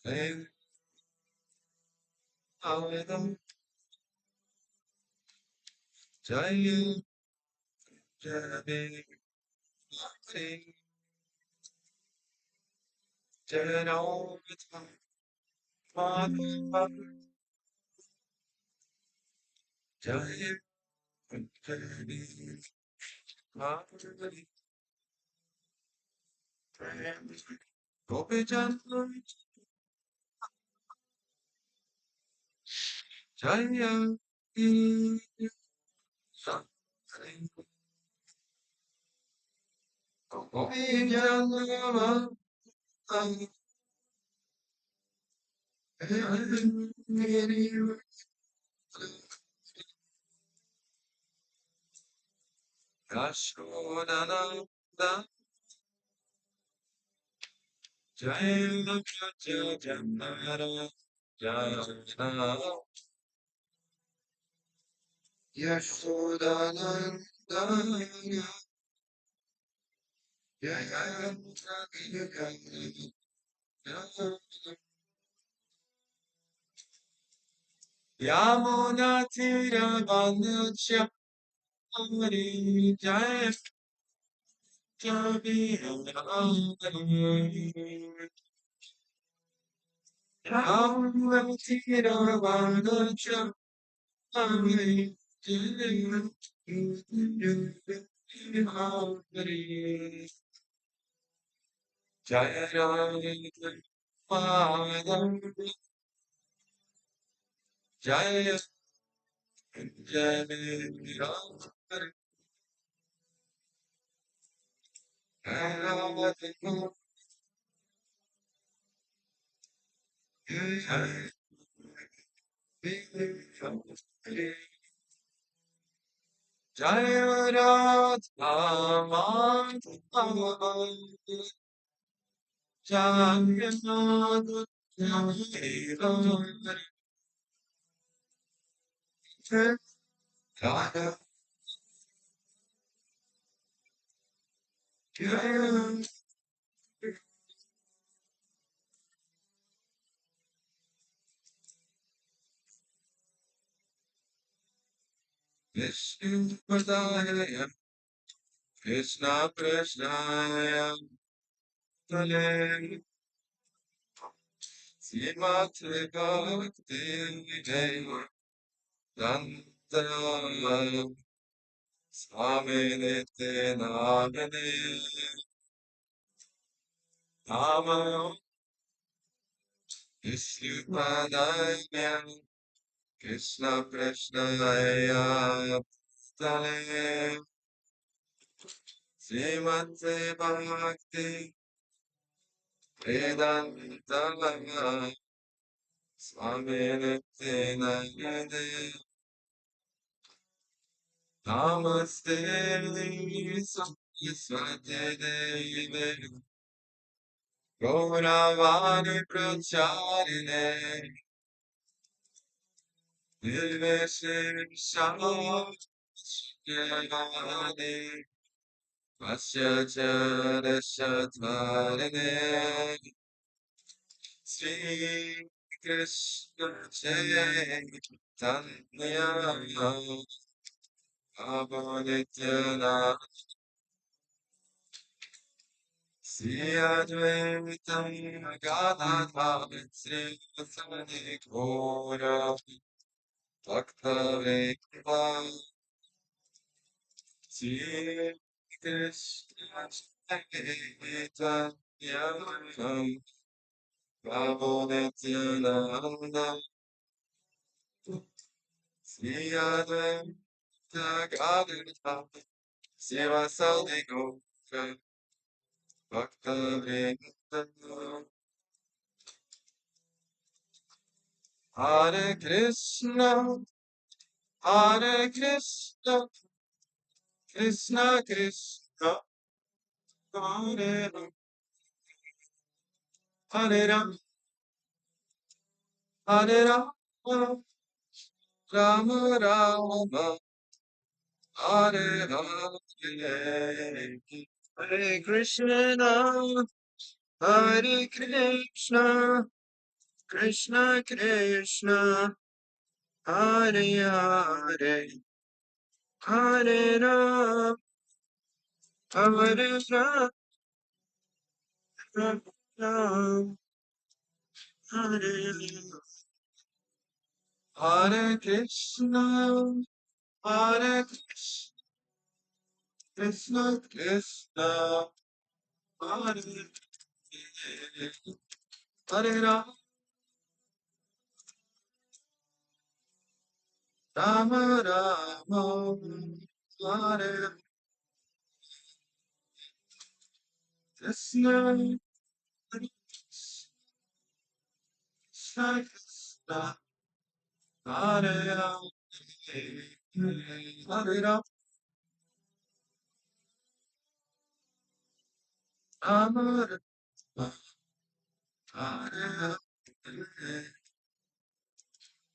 Hey, Adam, Jaya, Jaya, Jaya, Jaya, Jaya, Jaya, Gopi Chandra, Jaya, Gopi Chandra, Yashodana, Jaya, Jaya, Jaya, Jaya, Yashodanandana, Yamuna Tira Manucha Hari Jaya Kavi Yamuna Tira Manucha Hari Jaya Jaya Jaya Jaya Jaya Radha Madhava Jaya Radha Radha Jaya Vishnu Padaya Krishna Krishnaya Tale Srimati Bhakti Jaya Danta Swami Nitya Namane Nama Vishnu Padaya Krishna Krishnaya Tale Srimati Bhakti Vedanta Swami Nitya Namane Namaste Saraswati Devi Gauravani Pracharine Nirvishesha Jnani Vasyacharya Shatvarine Sri Krishna Chaitanya Prabhu Sri Advaitam Gadadha Sri Vasani Gora Bhakta Vekva Sri Krishna Chaitanya Prabhu Nityananda Sri Advaita Gadadha Sri Vasani Gora Bhakta Vekva Hare Krishna Hare Krishna Krishna Krishna Hare Ram Hare Ram Hare Ram Rama Rama Hare Hare Hare Krishna Hare Krishna Krishna Krishna, Hare Hare, Hare Ram, Hare Ram, Ram Ram, Hare Ram. Hare Krishna, Hare Krishna, Krishna Krishna, Hare Hare, Hare Ram, Rama Rama, Hare Krishna, Hare Krishna, Krishna, Hare Ram, Hare Ram, Rama Rama, Hare Hare,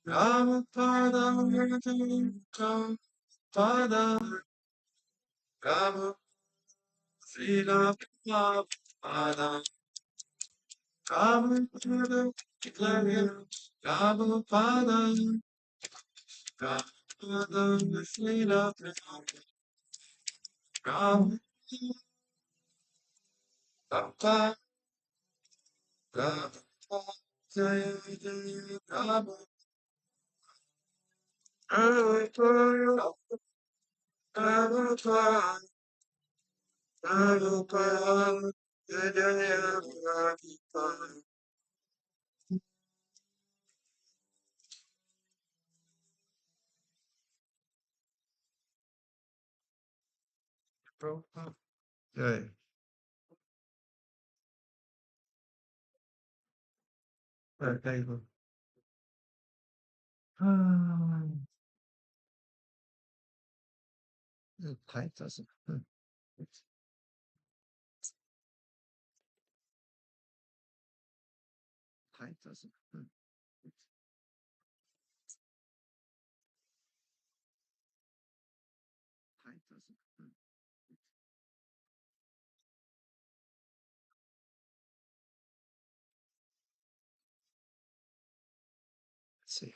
Rama Pada, Rama Pada, Rama Srila Prabhupada, Rama Pada, Prabhupada, Prabhupada, Srila Prabhupada, Rama Prabhupada, Prabhupada, Jaya Jaya Prabhupada, Prabhupada, Prabhupada, Prabhupada, Jaya Jaya Prabhupada. Prabhupada. Jai. Thank you. Ah, the tight doesn't. Tight doesn't. Tight doesn't. Let's see.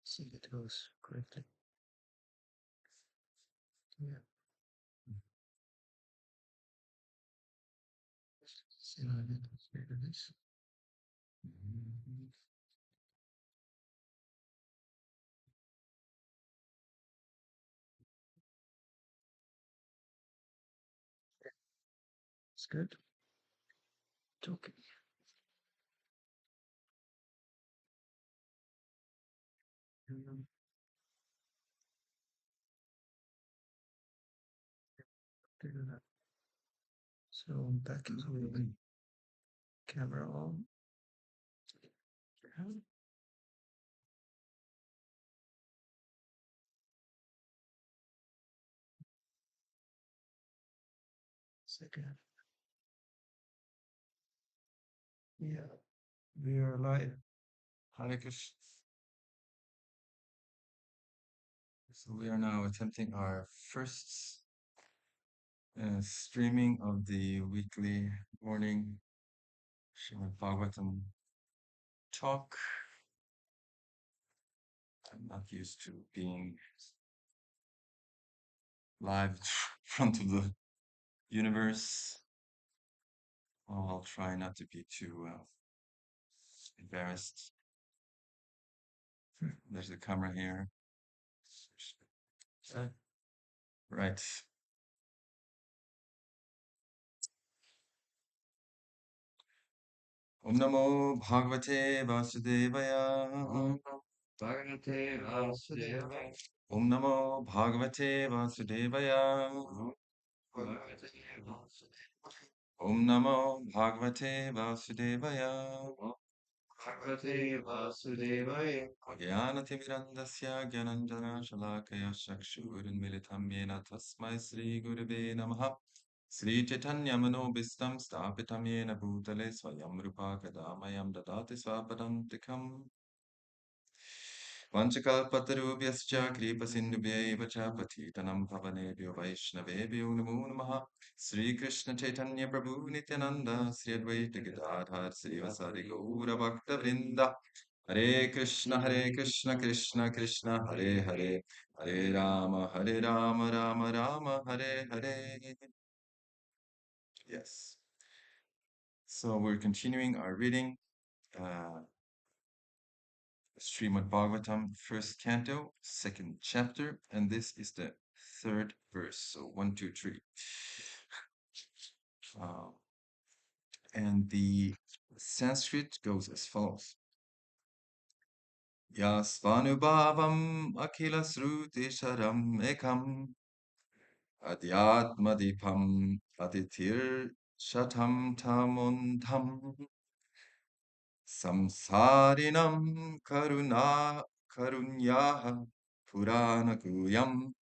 See if it goes correctly. Yeah. See what I did here to this. It's good. It's okay. Um, do that. So back into the camera on. Yeah. Second. Yeah. We are live. Hare Krishna. So we are now attempting our first streaming of the weekly morning Srimad Bhagavatam talk. I'm not used to being live in front of the universe. I'll try not to be too embarrassed. There's the camera here. Right. Om Namo Bhagavate Vasudevaya. Bhagavate Vasudevaya. Om Namo Bhagavate Vasudevaya. Bhagavate Vasudevaya. Om Namo Bhagavate Vasudevaya. Bhagavate Vasudevaya. Jnanatimirandasya Gyananjana Shalakaya Chakshurunmilitam Yena Tasmai Sri Gurave Namaha. Sri Chaitanya Manobhistam Stapitam Yena Bhutale Swayam Rupa Kadamayam Dadati Swapadantikam. Vanchakalpatarubhyascha kripasindhubhyaiva cha patitanam pavanebhyo vaishnavebhyo namo namaha. Sri Krishna Chaitanya Prabhu Nityananda Sri Advaita Gadadhar Sri Vasari Gaura Bhakta Vrinda. Hare Krishna Krishna Krishna Hare Hare Hare Rama Rama Hare Hare. Yes. So we're continuing our reading. Uh, Srimad Bhagavatam, first canto, second chapter, and this is the third verse. So one, two, three. Uh, and the Sanskrit goes as follows. Yasvanubhavam akila sruti sharam ekam adhyatmadipam aditir shatam tamuntam samsarinam karunyaha purana guyam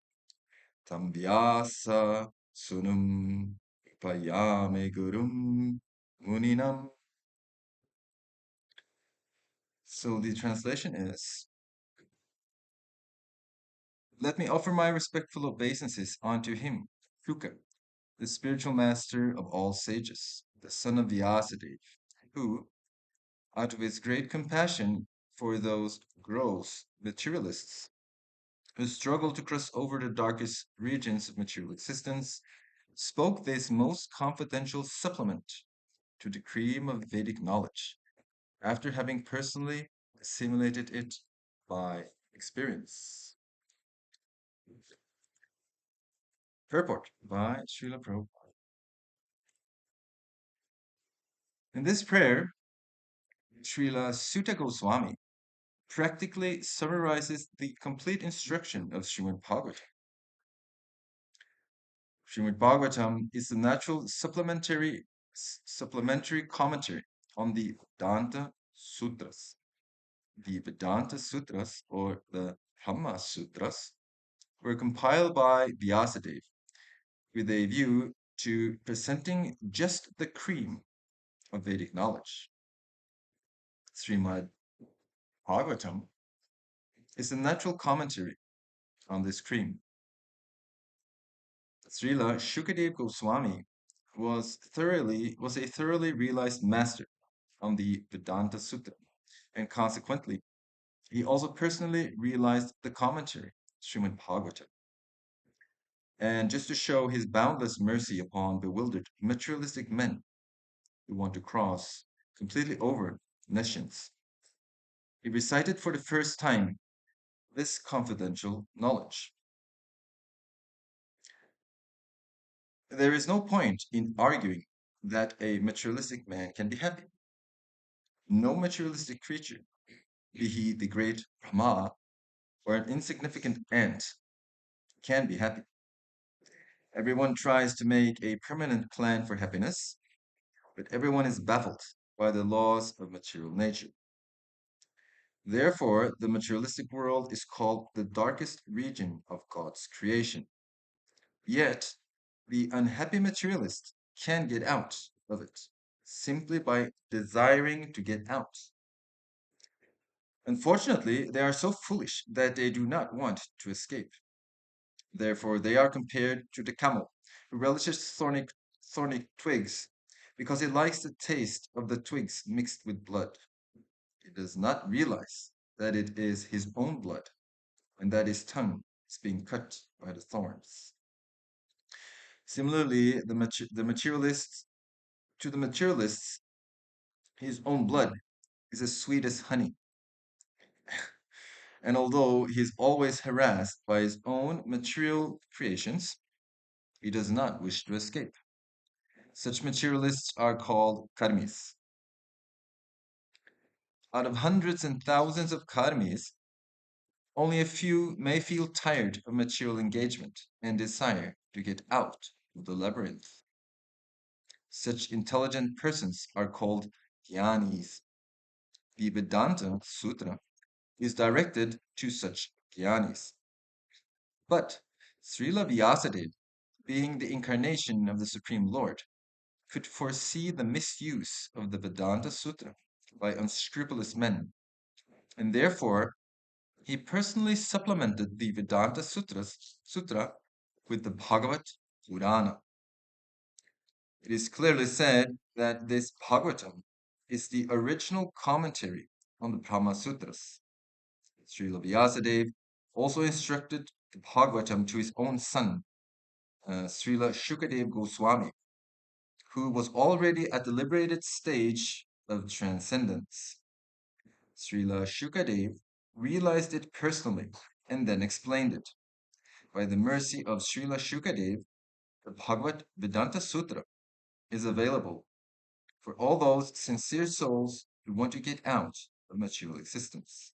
Tamvyasa sunum payame gurum muninam. So the translation is, let me offer my respectful obeisances unto him, Shuka, the spiritual master of all sages, the son of Vyasadeva, who, out of his great compassion for those gross materialists who struggle to cross over the darkest regions of material existence, spoke this most confidential supplement to the cream of Vedic knowledge, after having personally assimilated it by experience. Purport by Srila Prabhupada. In this prayer, Srila Sutta Goswami practically summarizes the complete instruction of Srimad Bhagavatam. Srimad Bhagavatam is the natural supplementary commentary on the Vedanta Sutras. The Vedanta Sutras, or the Brahma Sutras, were compiled by Vyasadeva with a view to presenting just the cream of Vedic knowledge. Srimad Bhagavatam is a natural commentary on this cream. Srila Shukadev Goswami was a thoroughly realized master on the Vedanta Sutra, and consequently, he also personally realized the commentary, Srimad Bhagavatam. And just to show his boundless mercy upon bewildered materialistic men who want to cross completely over nescience, he recited for the first time this confidential knowledge. There is no point in arguing that a materialistic man can be happy. No materialistic creature, be he the great Brahma or an insignificant ant, can be happy. Everyone tries to make a permanent plan for happiness, but everyone is baffled by the laws of material nature. Therefore, the materialistic world is called the darkest region of God's creation. Yet, the unhappy materialist can get out of it simply by desiring to get out. Unfortunately, they are so foolish that they do not want to escape. Therefore, they are compared to the camel who relishes thorny twigs because he likes the taste of the twigs mixed with blood. He does not realize that it is his own blood and that his tongue is being cut by the thorns. Similarly, the materialists To the materialists, his own blood is as sweet as honey, and although he is always harassed by his own material creations, he does not wish to escape. Such materialists are called karmis. Out of hundreds and thousands of karmis, only a few may feel tired of material engagement and desire to get out of the labyrinth. Such intelligent persons are called jnanis. The Vedanta Sutra is directed to such jnanis. But Srila Vyasadeva, being the incarnation of the Supreme Lord, could foresee the misuse of the Vedanta Sutra by unscrupulous men, and therefore he personally supplemented the Vedanta Sutra with the Bhagavat Purana. It is clearly said that this Bhagavatam is the original commentary on the Brahma Sutras. Srila Vyasadeva also instructed the Bhagavatam to his own son, Srila Shukadeva Goswami, who was already at the liberated stage of transcendence. Srila Shukadeva realized it personally and then explained it. By the mercy of Srila Shukadeva, the Bhagavad Vedanta Sutra is available for all those sincere souls who want to get out of material existence.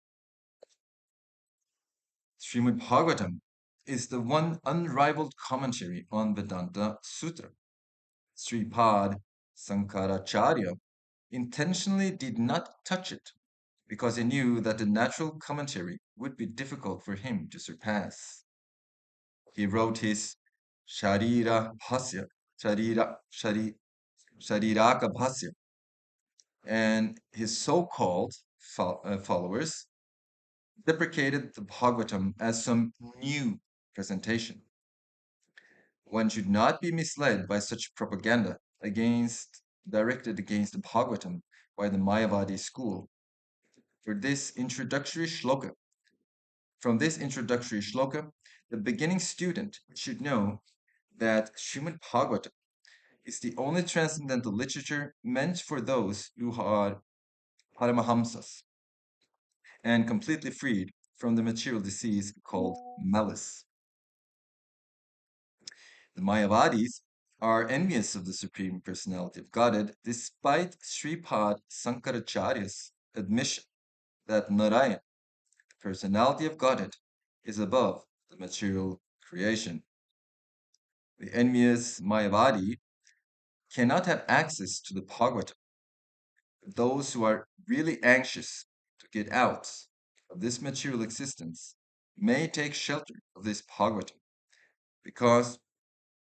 Srimad Bhagavatam is the one unrivaled commentary on Vedanta Sutra. Sripad Sankaracharya intentionally did not touch it because he knew that the natural commentary would be difficult for him to surpass. He wrote his Sharira Bhasya, Shariraka Bhasya, and his so-called followers deprecated the Bhagavatam as some new presentation. One should not be misled by such propaganda directed against the Bhagavatam by the Mayavadi school. From this introductory shloka, the beginning student should know that Srimad Bhagavatam is the only transcendental literature meant for those who are Paramahamsas and completely freed from the material disease called malice. The Mayavadis are envious of the Supreme Personality of Godhead despite Sripad Sankaracharya's admission that Narayan, the Personality of Godhead, is above the material creation. The envious Mayavadi cannot have access to the Bhagavatam. Those who are really anxious to get out of this material existence may take shelter of this Bhagavatam because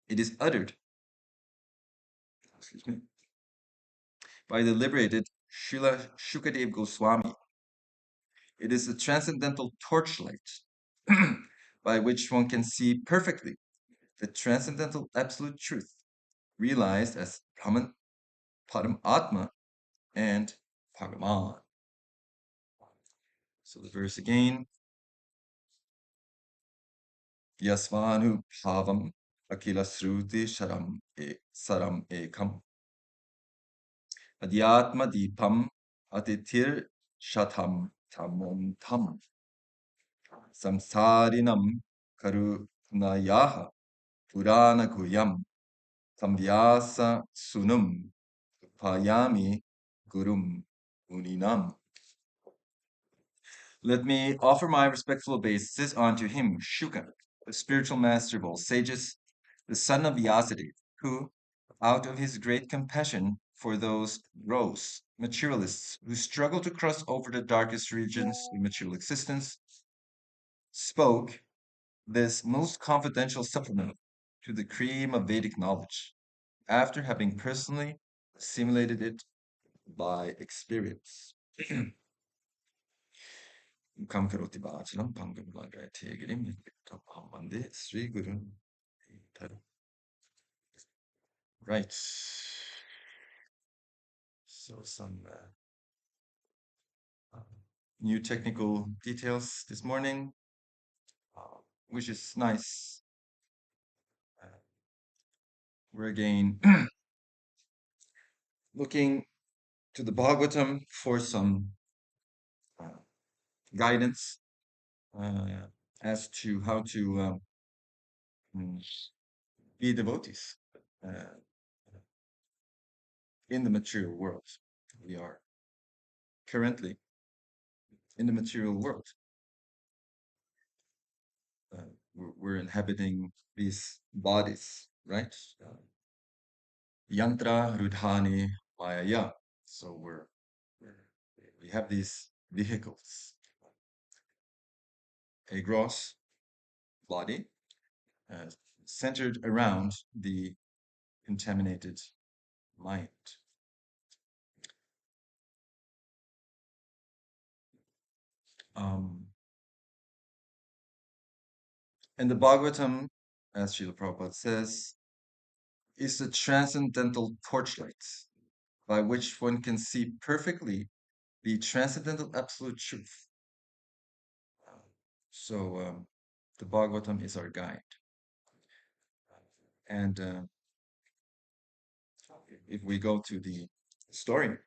it is uttered by the liberated Srila Shukadeva Goswami. It is a transcendental torchlight by which one can see perfectly the transcendental absolute truth realized as Brahman, Param and Bhagavan. So the verse again. Yasvanu bhavam akila sruti saram ekam adhyatma deepam atitir shatam tamom tam samsarinam karunayaha purana guyam tamvyasa sunum upayami gurum muninam. Let me offer my respectful obeisances unto him, Shuka, the spiritual master of all sages, the son of Vyasadeva, who, out of his great compassion for those gross materialists who struggle to cross over the darkest regions of material existence, spoke this most confidential supplement to the cream of Vedic knowledge, after having personally assimilated it by experience. Kam karoti vachalam pangam lagayate girim vande Sri Guru. Right. So some new technical details this morning, which is nice. We're again looking to the Bhagavatam for some uh, guidance uh, as to how to mm, be devotees uh, in the material world. We are currently in the material world. Uh, we're inhabiting these bodies, right? Yantra Rudhani Mayaya. So we have these vehicles, a gross body uh, centered around the contaminated mind. Um, and the Bhagavatam, as Srila Prabhupada says, is the transcendental torchlight by which one can see perfectly the transcendental absolute truth. So the Bhagavatam is our guide. And if we go to the story,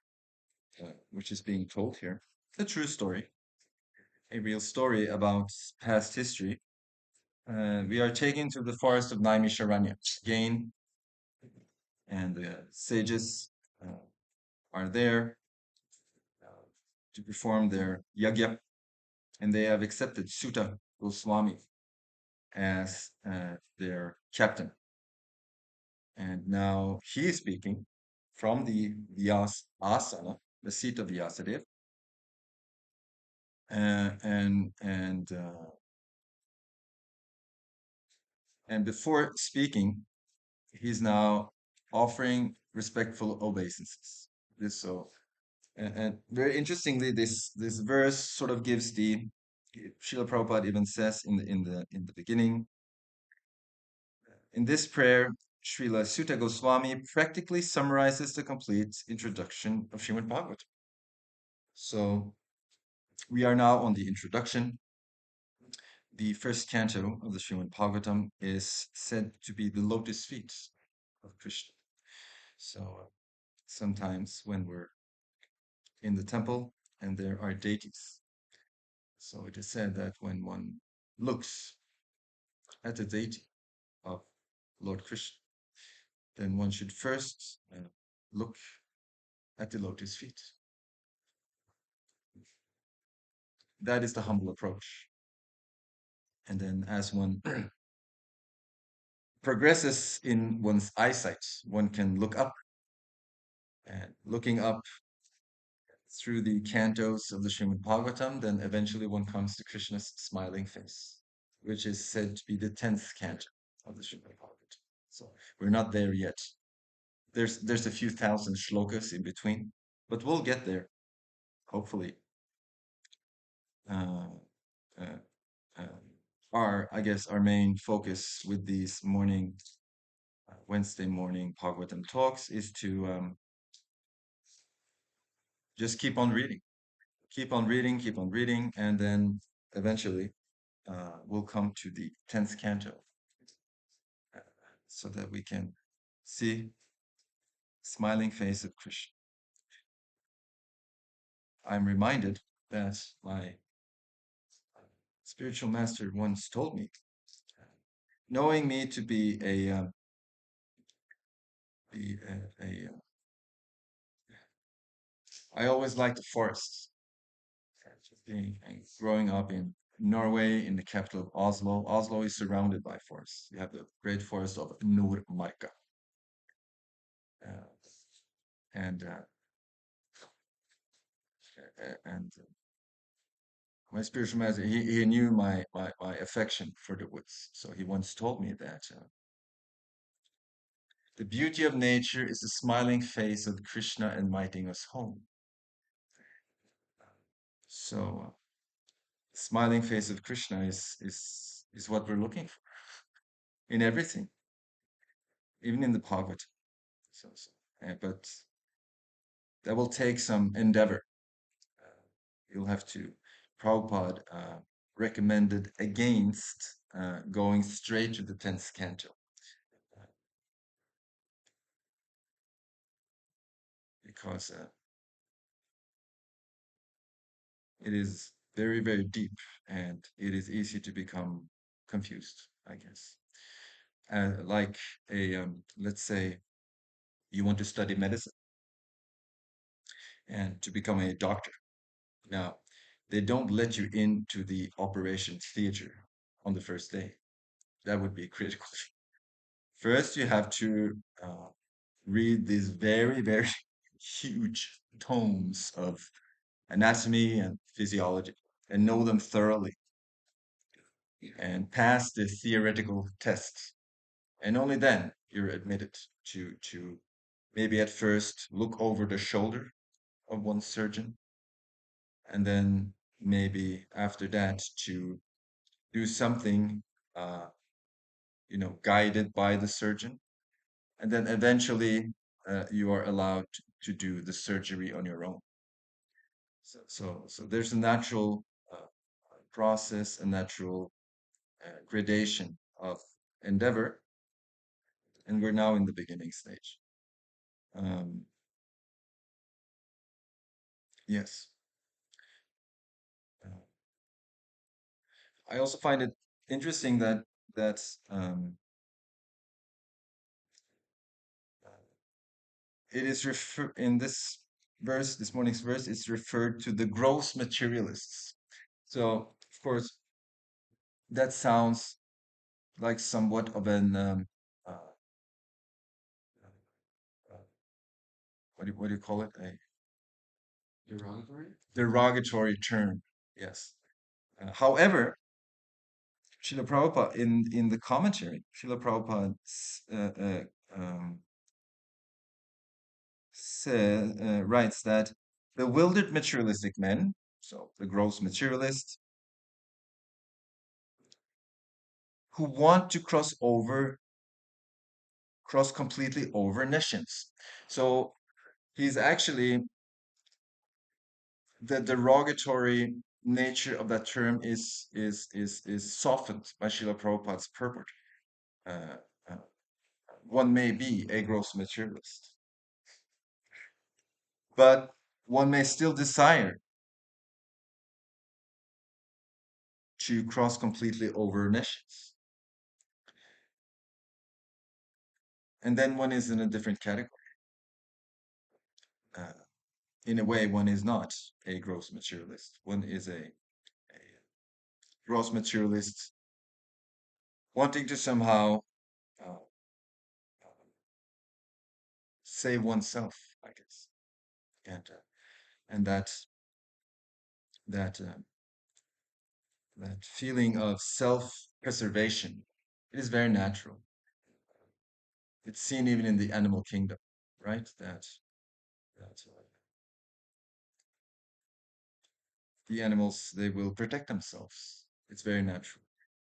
which is being told here, a true story, a real story about past history, we are taken to the forest of Naimisharanya. Again, and the sages uh, are there to perform their yagya, and they have accepted Sutta Goswami as their captain. And now he is speaking from the Vyas asana, the seat of Vyasadeva, uh, and and uh, and before speaking, he's now offering respectful obeisances. This so and very interestingly, this verse sort of gives the Srila Prabhupada even says in the beginning, in this prayer, Srila Sutta Goswami practically summarizes the complete introduction of Srimad Bhagavatam. So we are now on the introduction. The first canto of the Srimad Bhagavatam is said to be the lotus feet of Krishna. So sometimes when we're in the temple and there are deities, so it is said that when one looks at the deity of Lord Krishna, then one should first look at the lotus feet. That is the humble approach. And then as one progresses in one's eyesight, one can look up, and looking up through the cantos of the Srimad Bhagavatam, then eventually one comes to Krishna's smiling face, which is said to be the 10th canto of the Srimad Bhagavatam. So we're not there yet. There's a few thousand shlokas in between, but we'll get there, hopefully. Uh, uh, uh, I guess, our main focus with these Wednesday morning Bhagavatam talks is to just keep on reading, and then eventually we'll come to the 10th canto uh, so that we can see smiling face of Krishna. I'm reminded that my spiritual master once told me, knowing me to be I always liked the forests. Being and growing up in Norway, in the capital of Oslo. Oslo is surrounded by forests. You have the great forest of Nordmarka. Uh, and and my spiritual master, he knew my affection for the woods. So he once told me that the beauty of nature is the smiling face of Krishna inviting us home. So smiling face of Krishna is what we're looking for in everything, even in the Bhagavad. But that will take some endeavor. You'll have to. Prabhupada recommended against going straight to the 10th canto. because it is very, very deep and it is easy to become confused, I guess. Like let's say you want to study medicine and to become a doctor. Now, they don't let you into the operation theater on the first day. That would be critical. First, you have to read these very, very huge tomes of anatomy and physiology and know them thoroughly and pass the theoretical tests. And only then you're admitted to maybe at first look over the shoulder of one surgeon and then maybe after that to do something uh, guided by the surgeon, and then eventually you are allowed to do the surgery on your own. So there's a natural process, a natural gradation of endeavor, and we're now in the beginning stage. Um, yes. Uh, I also find it interesting that um, it is refer in this verse, this morning's verse, it's referred to the gross materialists. So, of course, that sounds like somewhat of an uh, uh, what do you call it? A Derogatory? derogatory term. Yes. However, Srila Prabhupada in the commentary, Srila Prabhupada um, writes that bewildered materialistic men, so the gross materialists, who want to cross completely over nescience. So he's actually the derogatory nature of that term is softened by Srila Prabhupada's purport. Uh, uh, one may be a gross materialist, but one may still desire to cross completely over nescience. And then one is in a different category. Uh, in a way, one is not a gross materialist. One is a gross materialist wanting to somehow uh, save oneself, I guess, and that that feeling of self-preservation, it is very natural. It's seen even in the animal kingdom, right? That the animals they will protect themselves. It's very natural,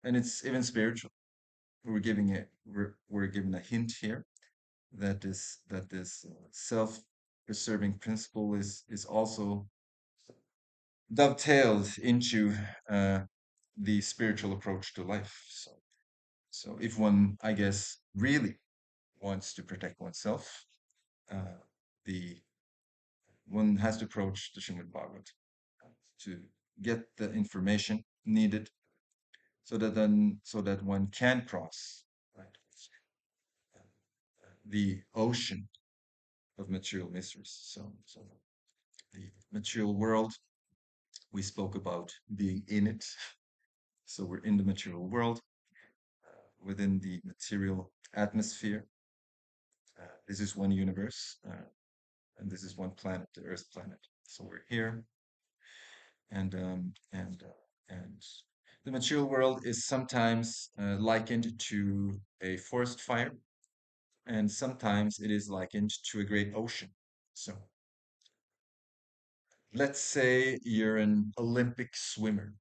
and it's even spiritual. We're given a hint here that this self-preserving principle is also dovetailed into uh, the spiritual approach to life. So if one, I guess, really wants to protect oneself, uh, the one has to approach the Srimad Bhagavatam to get the information needed so that one can cross right the ocean of material miseries. So the material world, we spoke about being in it. So we're in the material world, within the material atmosphere. This is one universe, and this is one planet, the Earth planet. So we're here, and the material world is sometimes likened to a forest fire, and sometimes it is likened to a great ocean. So let's say you're an Olympic swimmer,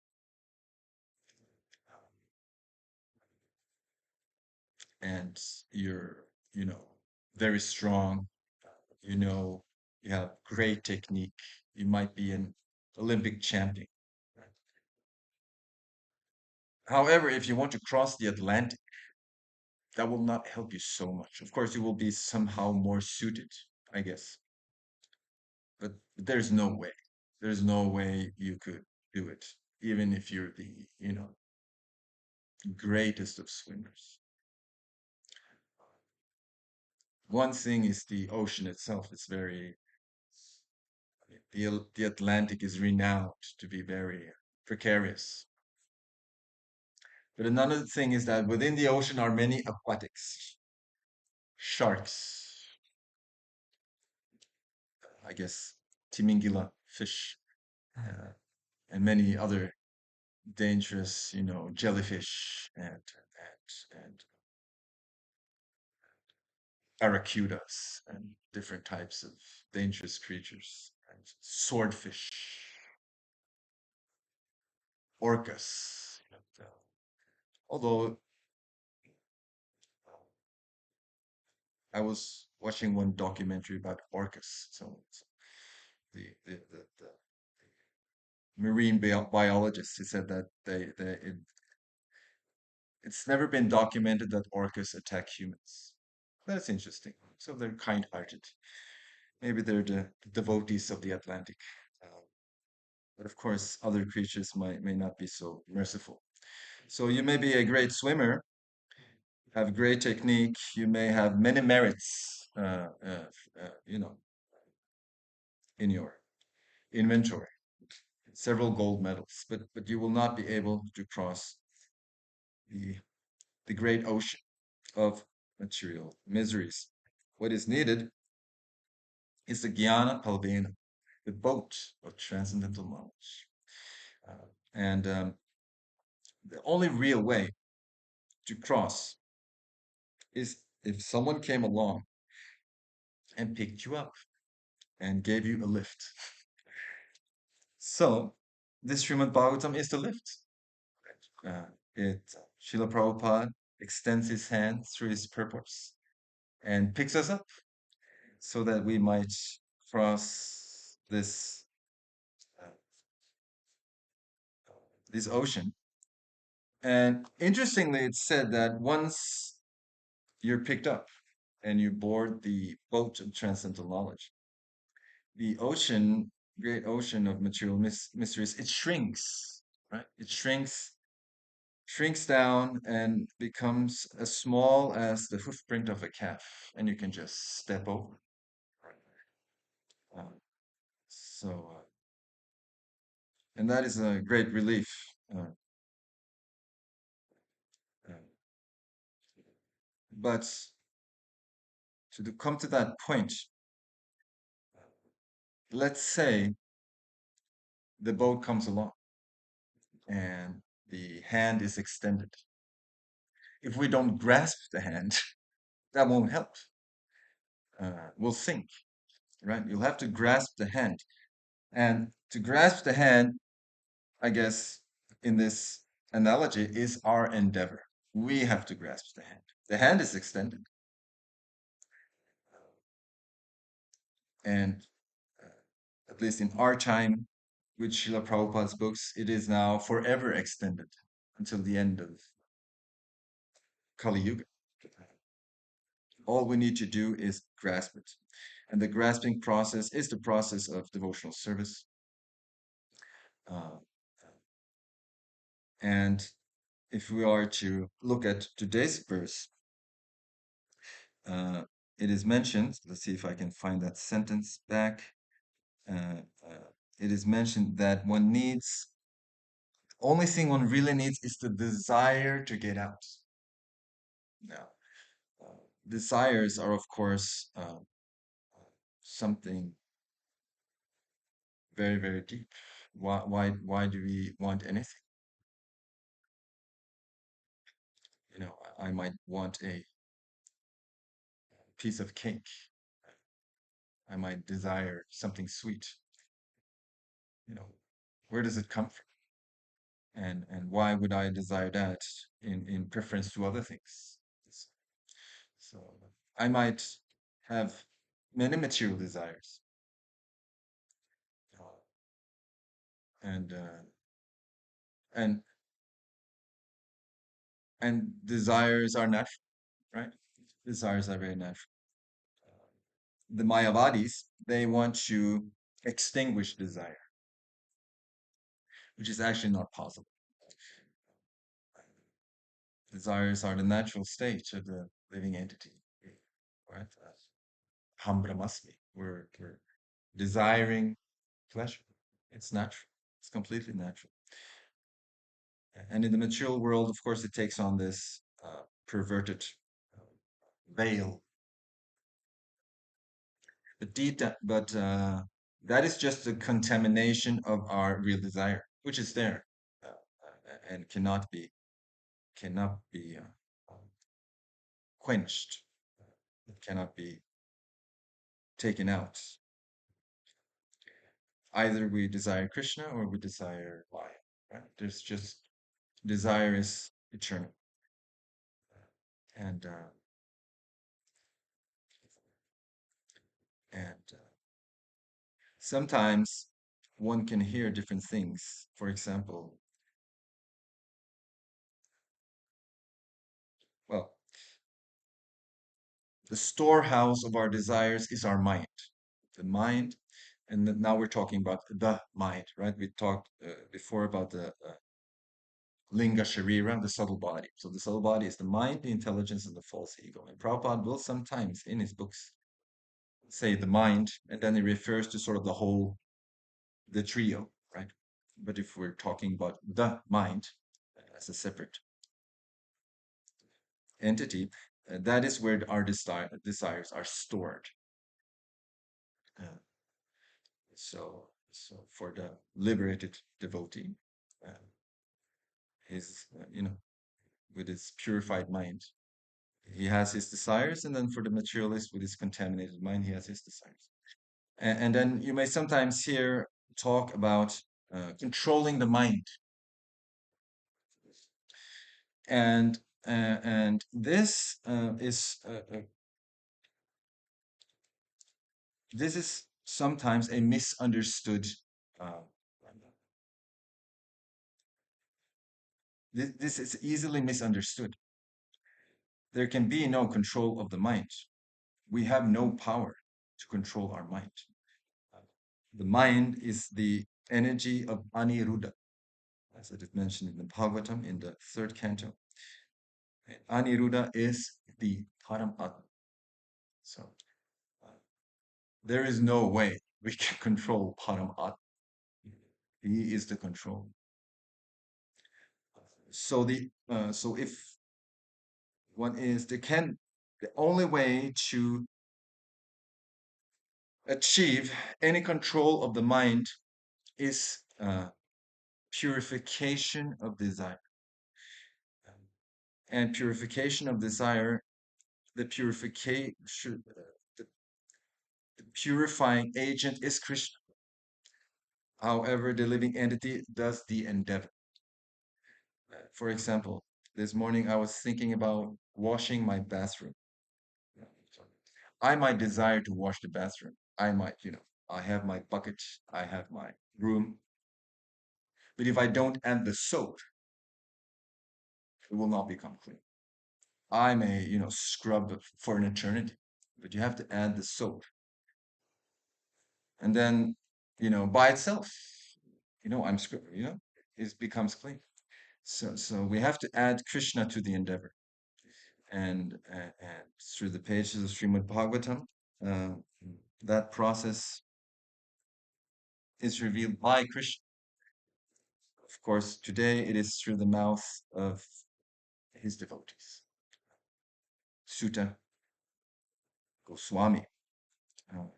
and you're, you know, very strong. You know, you have great technique. You might be an Olympic champion. However, if you want to cross the Atlantic, that will not help you so much. Of course, you will be somehow more suited, I guess. but there's no way. There's no way you could do it, even if you're the, greatest of swimmers. One thing is the ocean itself. It's very, the Atlantic is renowned to be very precarious. But another thing is that within the ocean are many aquatics, sharks, I guess, timingila fish, uh, and many other dangerous, jellyfish and barracudas and different types of dangerous creatures, and swordfish, orcas. Although I was watching one documentary about orcas, so the marine biologist, he said that it's never been documented that orcas attack humans. That's interesting. So they're kind-hearted. Maybe they're the devotees of the Atlantic. Uh, but of course, other creatures may not be so merciful. So you may be a great swimmer, have great technique. You may have many merits, in your inventory, several gold medals, but you will not be able to cross the the great ocean of material miseries. What is needed is the Jnana Palvena, the boat of transcendental knowledge. And the only real way to cross is if someone came along and picked you up and gave you a lift. So, this Srimad Bhagavatam is the lift. Uh, Srila Prabhupada extends his hand through his purpose and picks us up so that we might cross uh, this ocean. And interestingly, it's said that once you're picked up and you board the boat of transcendental knowledge, the ocean, great ocean of material mysteries, it shrinks, right? It shrinks down and becomes as small as the hoofprint of a calf, and you can just step over. Uh, so, and that is a great relief. Uh, uh, but come to that point, let's say the boat comes along and the hand is extended. If we don't grasp the hand, that won't help. We'll sink, right? You'll have to grasp the hand. And to grasp the hand, I guess, in this analogy, is our endeavor. We have to grasp the hand. The hand is extended. And at least in our time, with Srila Prabhupada's books, it is now forever extended until the end of Kali Yuga. All we need to do is grasp it. And the grasping process is the process of devotional service. Uh, and if we are to look at today's verse, uh, it is mentioned, let's see if I can find that sentence back. Uh, it is mentioned that only thing one really needs is the desire to get out. Now, desires are, of course, something very, very deep. Why do we want anything? I might want a piece of cake. I might desire something sweet. You know, where does it come from? And why would I desire that in preference to other things? So I might have many material desires, uh, and and and desires are natural, right? Desires are very natural. The Mayavadis, they want to extinguish desire, which is actually not possible. Desires are the natural state of the living entity, right? Ham brahmasmi. We're desiring pleasure. It's natural. It's completely natural. And in the material world, of course, it takes on this perverted veil. But that is just a contamination of our real desire, which is there and cannot be quenched. It cannot be taken out. Either we desire Krishna or we desire Maya. Right? There's just desire is eternal, and uh, and sometimes one can hear different things. For example, well, the storehouse of our desires is our mind. The mind, and now we're talking about the mind, right? We talked before about the linga sharira, the subtle body. So the subtle body is the mind, the intelligence, and the false ego. And Prabhupada will sometimes in his books say the mind, and then he refers to sort of the trio, right? But if we're talking about the mind as a separate entity, that is where our desires are stored. Uh, so for the liberated devotee, uh, his, with his purified mind, he has his desires, and then for the materialist with his contaminated mind, he has his desires. And then you may sometimes hear talk about controlling the mind, and and this is sometimes a misunderstood. Uh, this is easily misunderstood. There can be no control of the mind. We have no power to control our mind. The mind is the energy of Aniruddha, as it is mentioned in the Bhagavatam in the third canto. Aniruddha is the Paramatma. So uh, there is no way we can control Paramatma. He is the control. So if one is the only way to achieve any control of the mind is purification of desire. And purification of desire, the purification, the purifying agent is Krishna. However, the living entity does the endeavor. For example, this morning I was thinking about washing my bathroom. I might desire to wash the bathroom. I have my bucket, I have my broom. But if I don't add the soap, it will not become clean. I may, scrub for an eternity, but you have to add the soap. And then, by itself, I'm scrubbing, it becomes clean. So we have to add Krishna to the endeavor. And through the pages of Srimad Bhagavatam, uh, that process is revealed by Krishna. Of course, today it is through the mouth of his devotees, Sutta Goswami. Uh,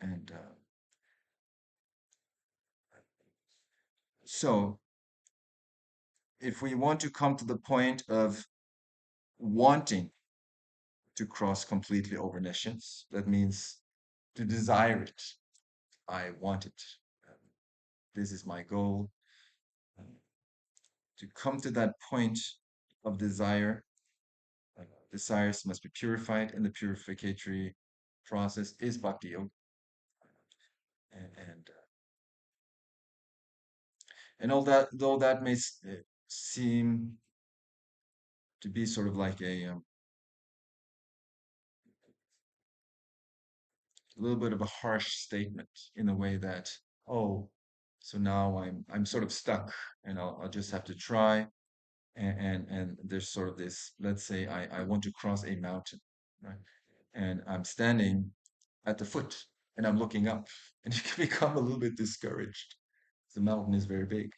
and so, if we want to come to the point of wanting to cross completely over nescience, that means to desire it. I want it. Um, this is my goal. Um, to come to that point of desire, desires must be purified, and the purificatory process is bhakti yoga. And all that, though that may seem to be sort of a little bit of a harsh statement in a way that, oh, so now I'm sort of stuck, and I'll just have to try. And there's sort of this, let's say I want to cross a mountain, right? And I'm standing at the foot and I'm looking up, and you can become a little bit discouraged. The mountain is very big.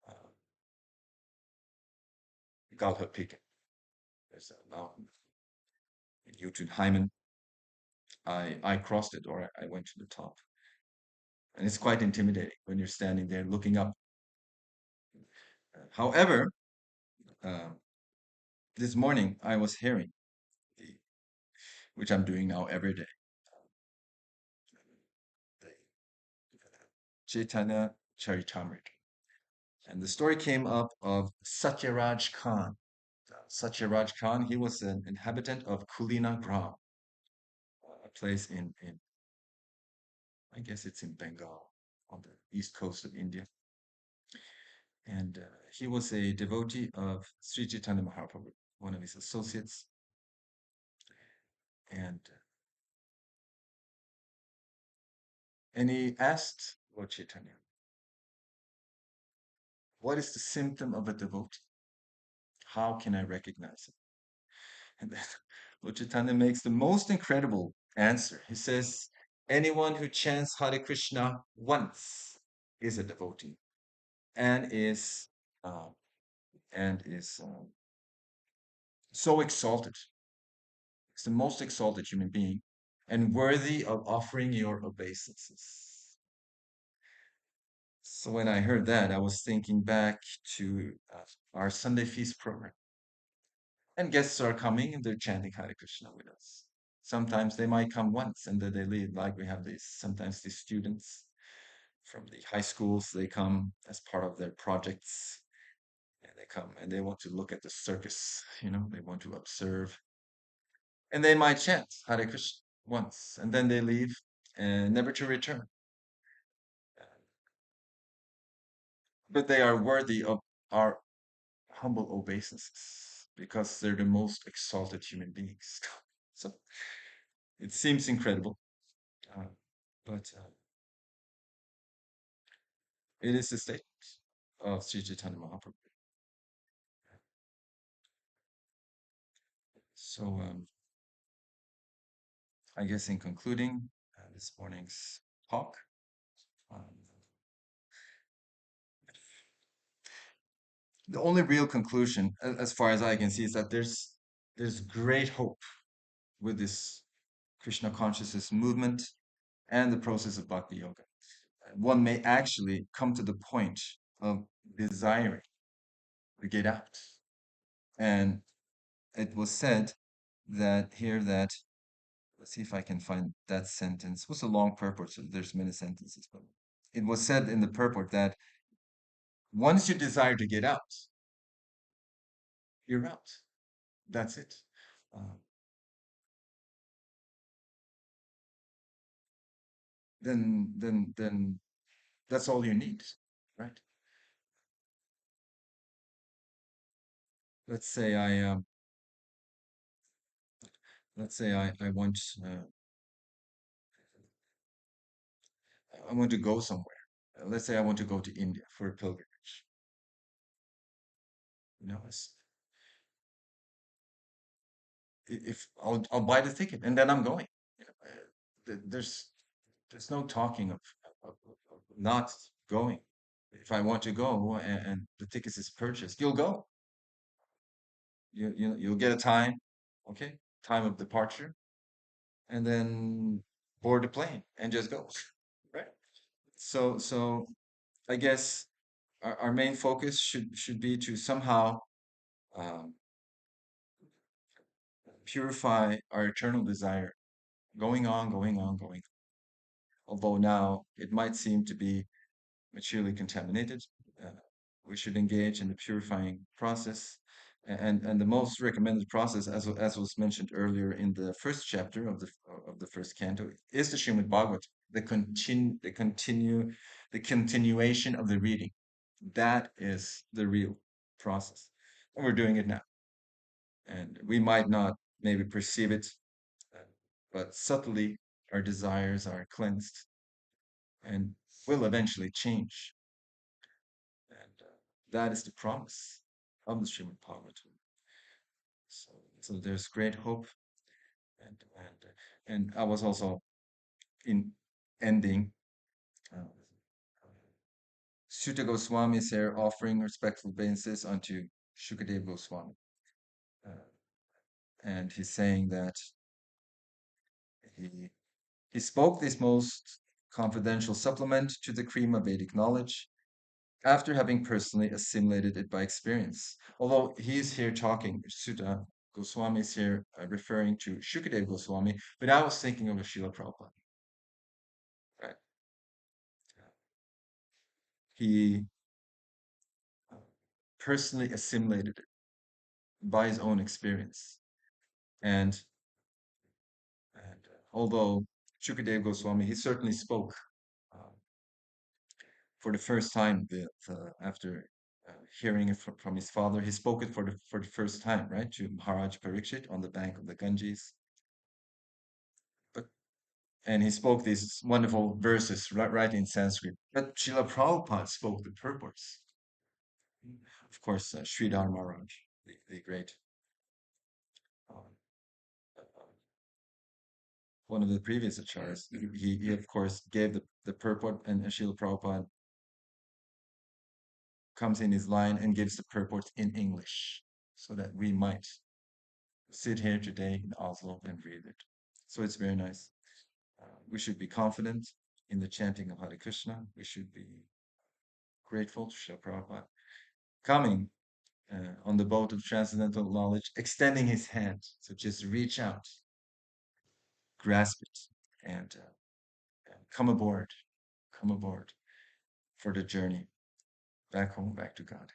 Uh, Galha Peak, there's a mountain in Jotunheimen. I crossed it, or I went to the top, and it's quite intimidating when you're standing there looking up. However, uh, this morning I was hearing, the, which I'm doing now every day, the Chaitanya Charitamrita. And the story came up of Satyaraj Khan. Satyaraj Khan, he was an inhabitant of Kulina Gram, a place in, I guess it's in Bengal, on the east coast of India. And he was a devotee of Sri Chaitanya Mahaprabhu, one of his associates. And he asked Lord Chaitanya, what is the symptom of a devotee? How can I recognize it? And then Lord Chaitanya makes the most incredible answer. He says, anyone who chants Hare Krishna once is a devotee and is uh, so exalted. It's the most exalted human being and worthy of offering your obeisances. So when I heard that, I was thinking back to our Sunday feast program. And guests are coming and they're chanting Hare Krishna with us. Sometimes they might come once and then they leave. Like we have these, sometimes these students from the high schools, they come as part of their projects, and they come and they want to look at the circus, they want to observe. And they might chant Hare Krishna once and then they leave and never to return. But they are worthy of our humble obeisances because they're the most exalted human beings. So it seems incredible, uh, but it is the statement of Sri Chaitanya Mahaprabhu. So I guess in concluding this morning's talk, um, the only real conclusion, as far as I can see, is that there's great hope with this Krishna consciousness movement and the process of bhakti yoga. One may actually come to the point of desiring to get out. And it was said that here that, let's see if I can find that sentence. It was a long purport, so there's many sentences, but it was said in the purport that once you desire to get out, you're out. That's it. Uh, then that's all you need, right? Let's say I want I want to go somewhere. Let's say I want to go to India for a pilgrimage. You know, if I'll buy the ticket and then I'm going. There's no talking of not going. If I want to go and the tickets is purchased, you'll go. You'll get a time, okay, time of departure, and then board the plane and just go, right? So I guess our main focus should be to somehow um, purify our eternal desire, going on, going on, going on. Although now it might seem to be materially contaminated, uh, we should engage in the purifying process. And the most recommended process, as was mentioned earlier in the first chapter of the first canto, is the Srimad Bhagavatam, the continuation of the reading. That is the real process, and we're doing it now. And we might not maybe perceive it, uh, but subtly our desires are cleansed and will eventually change. And that is the promise of the Srimad Bhagavatam. So, so there's great hope. And, and I was also in ending. Uh, Sutta Goswami is here offering respectful obeisances unto Shukadeva Goswami. Uh, and he's saying that he, he spoke this most confidential supplement to the cream of Vedic knowledge after having personally assimilated it by experience. Although he is here talking, Sutta Goswami is here referring to Shukadeva Goswami, but I was thinking of Srila Prabhupada, right? He personally assimilated it by his own experience. And, although Shukadeva Goswami, he certainly spoke uh, for the first time after hearing it from his father. He spoke it for the first time, right, to Maharaj Parikshit on the bank of the Ganges. But and he spoke these wonderful verses right in Sanskrit. But Srila Prabhupada spoke the purports. Of course, Sridhar Maharaj, the great um, one of the previous acharyas, he of course gave the purport, and Srila Prabhupada comes in his line and gives the purport in English so that we might sit here today in Oslo and read it. So it's very nice. We should be confident in the chanting of Hare Krishna. We should be grateful to Srila Prabhupada coming on the boat of transcendental knowledge, extending his hand. So just reach out, grasp it, and come aboard for the journey back home, back to God.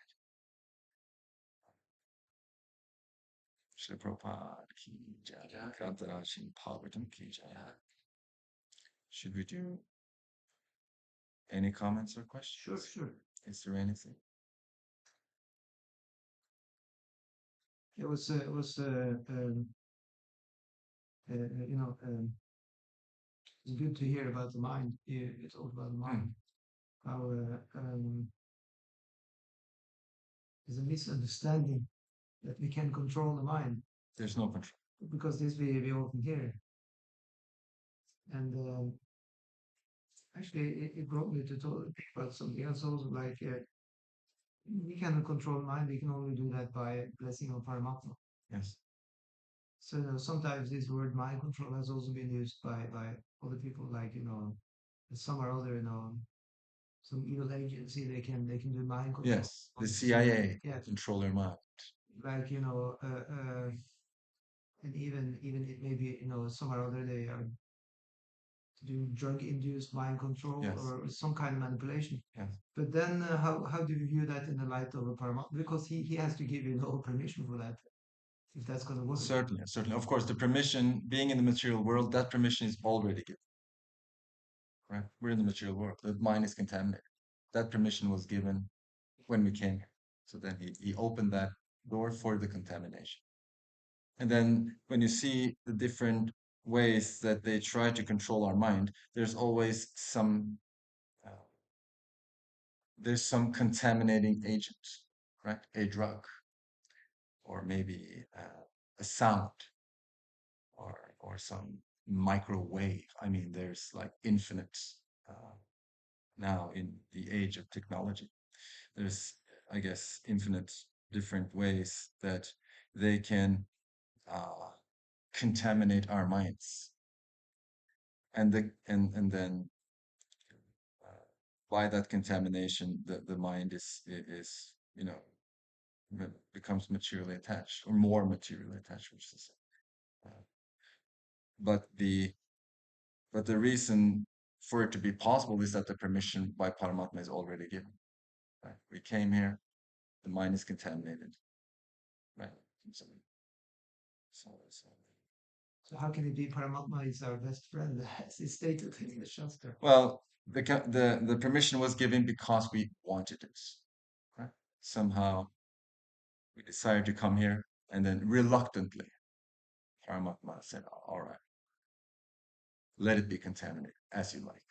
Srila Prabhupada ki jai, Grantaraj Bhagavatam ki jai. Should we do any comments or questions? Sure, sure. Is there anything? It was, you know, it's good to hear about the mind. You talk about the mind. How there's a misunderstanding that we can control the mind There's no control. because this we often hear. And actually, it brought me to think about something else also. Like we cannot control mind. We can only do that by blessing of Paramatma. Yes. So sometimes this word mind control has also been used by other people, like some or other, some evil agency. They can do mind control. Yes. The CIA Yeah, control your mind. like and even it maybe some or other they are doing drug-induced mind control Yes. or some kind of manipulation. Yes. But then how do you view that in the light of a Paramatma? Because he has to give you no permission for that if that's going to work. Certainly, certainly. Of course, the permission, being in the material world, that permission is already given. Right? We're in the material world. The mind is contaminated. That permission was given when we came here. So then he opened that door for the contamination. And then when you see the different ways that they try to control our mind, uh, there's some contaminating agent, right? A drug, or maybe a sound, or some microwave. I mean, there's like infinite uh, now in the age of technology. There's, I guess, infinite different ways that they can uh, contaminate our minds, and then uh, by that contamination, the mind is becomes materially attached or more materially attached, which is uh, but the reason for it to be possible is that the permission by Paramatma is already given. Right? We came here, the mind is contaminated. Right? So, so, so. So how can it be Paramatma is our best friend, as is stated in the Shastra? Well, the permission was given because we wanted it. Right? Somehow we decided to come here, and then reluctantly, Paramatma said, "All right, let it be contaminated as you like.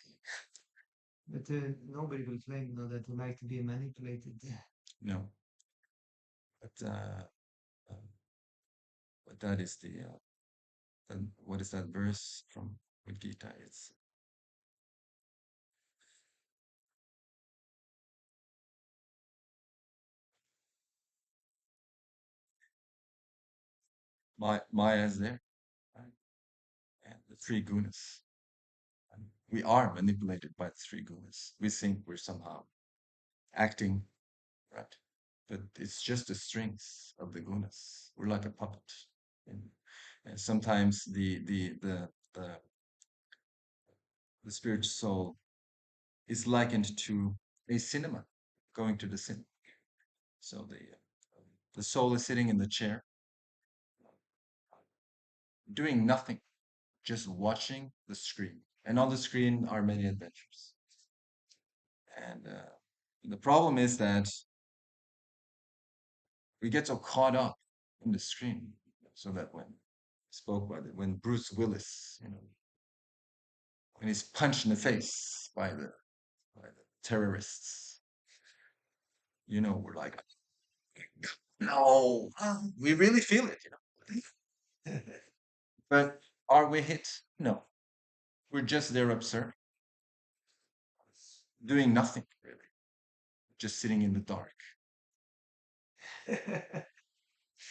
But nobody will claim, that they like to be manipulated. No, but um, but that is what is that verse from with Gita? It's Maya is there, right? And the three gunas. And we are manipulated by the three gunas. We think we're somehow acting right, but it's just the strings of the gunas. We're like a puppet, and, and sometimes the the spiritual soul is likened to a cinema going to the cinema. So the soul is sitting in the chair, doing nothing, just watching the screen. And on the screen are many adventures. And the problem is that we get so caught up in the screen, so that when spoke about it, when Bruce Willis, when he's punched in the face by the terrorists, we're like, no, we really feel it. But are we hit? No, we're just there observing, doing nothing really, just sitting in the dark.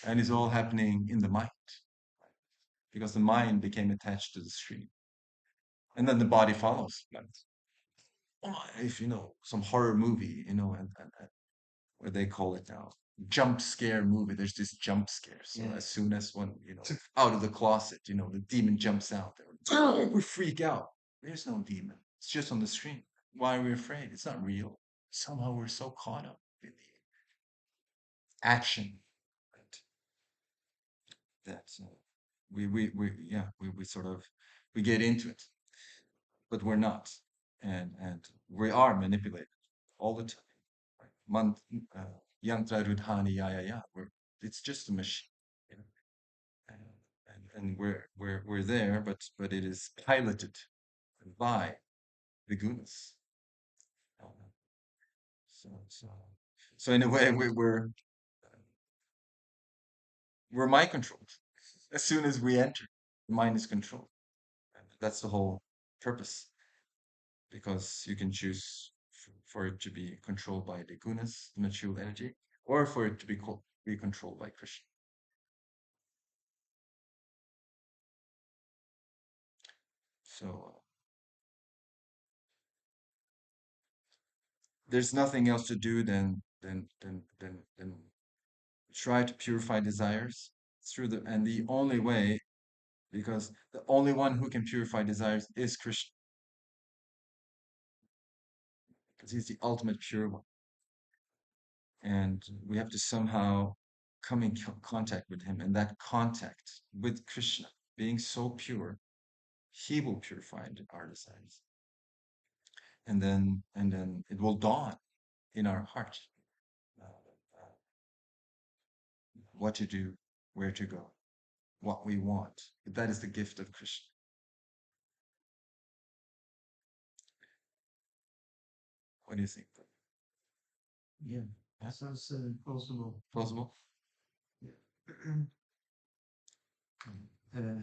And it's all happening in the mind, because the mind became attached to the screen. And then the body follows. Like, if some horror movie, and what they call it now, jump scare movie. There's this jump scare. So Yeah. as soon as one, out of the closet, the demon jumps out there, we freak out. There's no demon. It's just on the screen. Why are we afraid? It's not real. Somehow we're so caught up in the action, right, that we sort of we get into it, but we're not, and we are manipulated all the time. Right? Yantra Rudhani ya ya ya. It's just a machine, you know, and, and we're there, but it is piloted by the gunas. Uh, So so so in a way we're mind controlled. As soon as we enter, the mind is controlled. And that's the whole purpose, because you can choose for it to be controlled by the gunas, the material energy, or for it to be controlled by Krishna. So there's nothing else to do than try to purify desires through the only way, because the only one who can purify desires is Krishna, because he's the ultimate pure one. And we have to somehow come in contact with him, and that contact with Krishna, being so pure, he will purify our desires, and then it will dawn in our heart, uh, uh, what to do, where to go, what we want. That is the gift of Krishna. What do you think? Yeah, Yeah? sounds plausible. Plausible? Yeah. uh,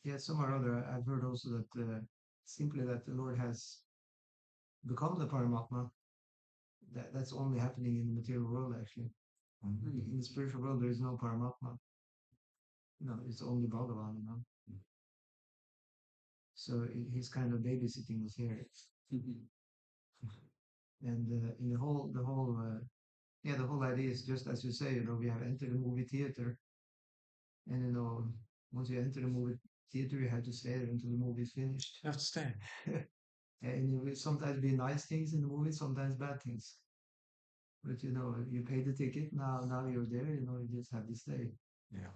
yeah, some or other. I've heard also that simply that the Lord has become the Paramatma. That's only happening in the material world, actually. Mhm. In the spiritual world, there is no Paramatma. No, it's only Bhagavan. So he's kind of babysitting us here. And in the whole idea is just as you say. We have entered the movie theater, and once you enter the movie theater, you have to stay there until the movie is finished. You have to stay. And it will sometimes be nice things in the movie, sometimes bad things. But you pay the ticket. Now you're there. You just have to stay. Yeah.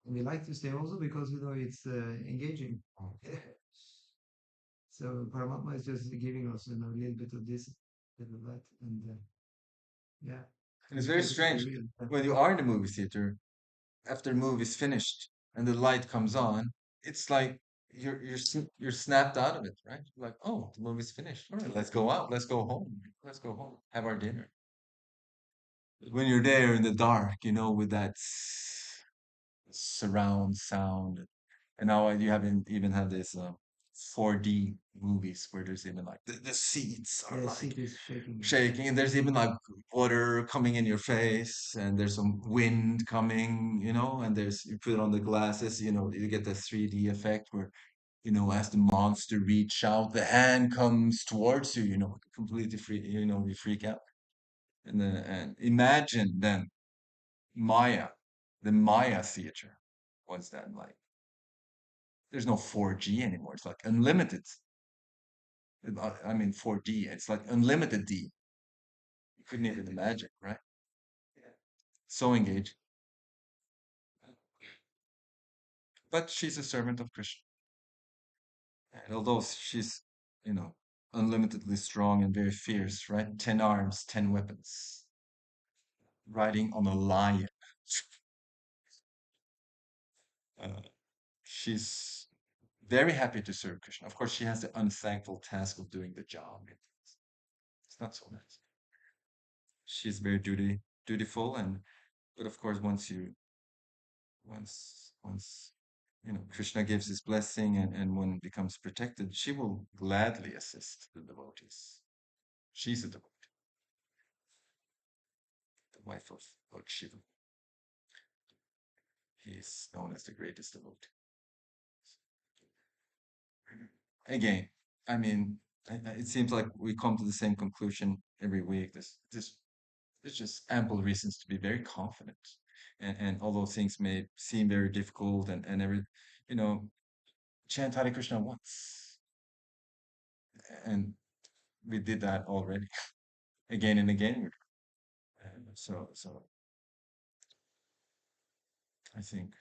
And we like to stay also because it's engaging. Oh. So Paramatma is just giving us a little bit of this, little of that, and yeah. And it's very It's very strange real. when you are in the movie theater, after the movie is finished, and the light comes on, it's like you're snapped out of it, right? Like, oh, the movie's finished. All right, let's go out. Let's go home. Let's go home. Have our dinner. When you're there in the dark, with that surround sound, and now you haven't even have this 4D movies where there's even like the seats are Yeah, like seat is shaking. shaking, and there's even like water coming in your face, and there's some wind coming, and there's you put on the glasses, you get the 3D effect where, as the monster reach out, the hand comes towards you, completely free, you freak out. And imagine then Maya, the Maya theater was then like, there's no 4G anymore. It's like unlimited. I mean 4D. It's like unlimited D. You couldn't even imagine, right? So engaged. But she's a servant of Krishna. And although she's, you know, unlimitedly strong and very fierce, right? 10 arms, 10 weapons, riding on a lion. Uh, she's very happy to serve Krishna. Of course, she has the unthankful task of doing the job. It's not so nice. She's very dutiful, and but of course, once Krishna gives his blessing, and one becomes protected, she will gladly assist the devotees. She's a devotee, the wife of Lord Shiva. He is known as the greatest devotee. Again, I mean, it seems like we come to the same conclusion every week. There's just ample reasons to be very confident. And although things may seem very difficult, you know, chant Hare Krishna once. And we did that already, again and again. So I think,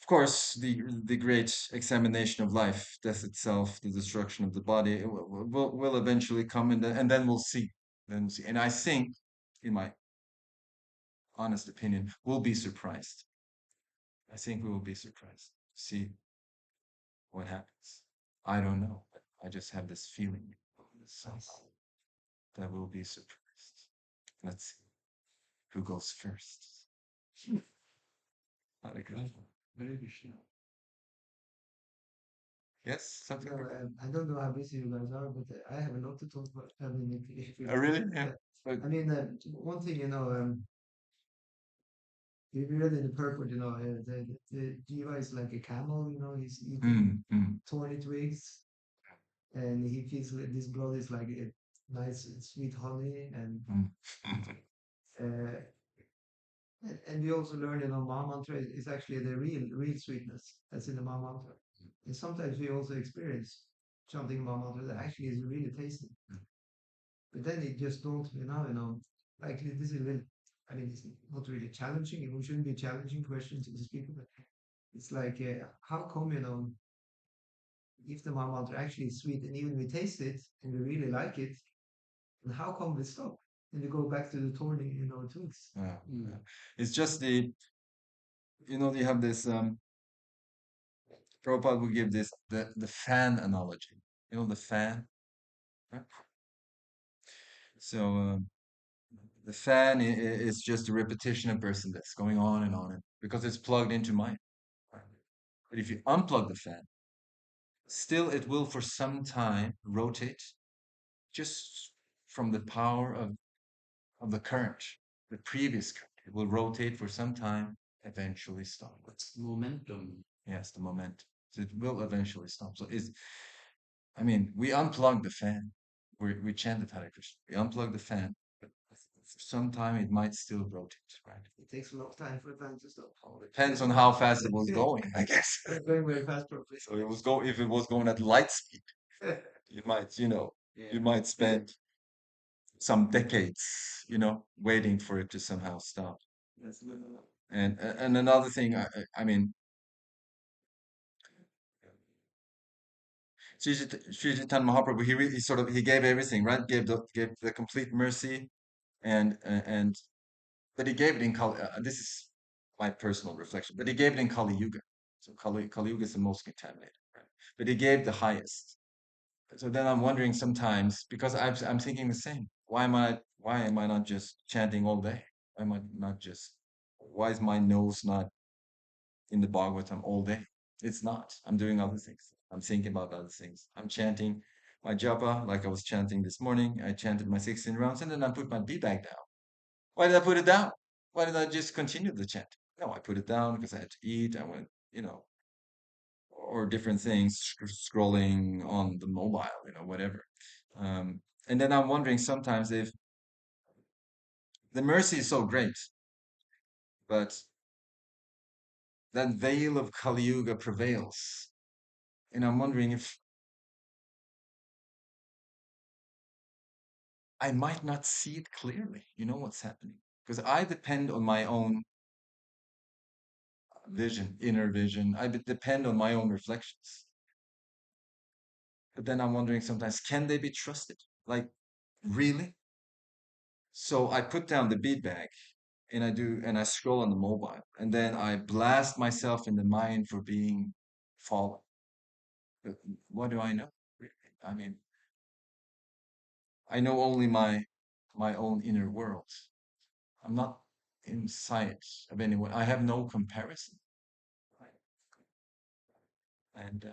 of course, the great examination of life, death itself, the destruction of the body, it will eventually come, and then we'll see. Then we'll see. And I think, in my honest opinion, we'll be surprised. I think we will be surprised. See what happens. I don't know, but I just have this feeling, this sense that we'll be surprised. Let's see who goes first. Hare Krishna. Hare Krishna. Yes, something No, like that. I don't know how busy you guys are, but I have a lot to talk about. I mean, if you, Oh, really? Yeah. But, I mean, one thing, if you read in the purport, the Jiva is like a camel, he's eating mm. thorny twigs, and he feels like this blood is like a nice sweet honey, and Mm. uh, and we also learn, Maha Mantra is actually the real sweetness that's in the Maha Mantra. And sometimes we also experience something Maha Mantra that actually is really tasty. But then it just don't, like this is really, I mean, it's not really challenging. It shouldn't be a challenging question to these people, but it's like, how come, if the Maha Mantra actually is sweet and even we taste it and we really like it, and how come we stop? And we go back to the thorny, twigs. Yeah, yeah. It's just you have this, Prabhupada will give this, the fan analogy. The fan, right? So, the fan is just a repetition of birth and death going on and on, because it's plugged into mind. Right? But if you unplug the fan, still it will for some time rotate, just from the power of the current, the previous current. It will rotate for some time, eventually stop. What's momentum? Yes, the momentum. So it will eventually stop. So I mean, we unplug the fan. We chanted Hare Krishna. We unplug the fan, but for some time it might still rotate, right? It takes a long time for a fan to stop. Depends on how fast it was going, I guess. It's going very fast, probably. So if it was going at light speed, you might, you might spend some decades, waiting for it to somehow stop. And another thing, I mean, Sri Chaitanya Mahaprabhu, he sort of he gave everything, right? Gave the complete mercy, and but he gave it in this is my personal reflection. But he gave it in Kali Yuga. So Kali Yuga is the most contaminated, right? But he gave the highest. So then I'm wondering sometimes, because I'm thinking the same. Why am I not just chanting all day? Why am I not just why is my nose not in the Bhagavatam all day? It's not. I'm doing other things. I'm thinking about other things. I'm chanting my japa like I was chanting this morning. I chanted my 16 rounds and then I put my bead bag down. Why did I put it down? Why did I just continue the chant? No, I put it down because I had to eat. I went, or different things, scrolling on the mobile, whatever. Um, and then I'm wondering sometimes if the mercy is so great, but that veil of Kali Yuga prevails. And I'm wondering if I might not see it clearly. You know what's happening? Because I depend on my own vision, inner vision. Depend on my own reflections. But then I'm wondering sometimes, can they be trusted? Like, really? So I put down the bead bag and I scroll on the mobile, and then I blast myself in the mind for being fallen. But what do I know? Really? I mean, I know only my own inner world. I'm not inside of anyone. I have no comparison. Right? And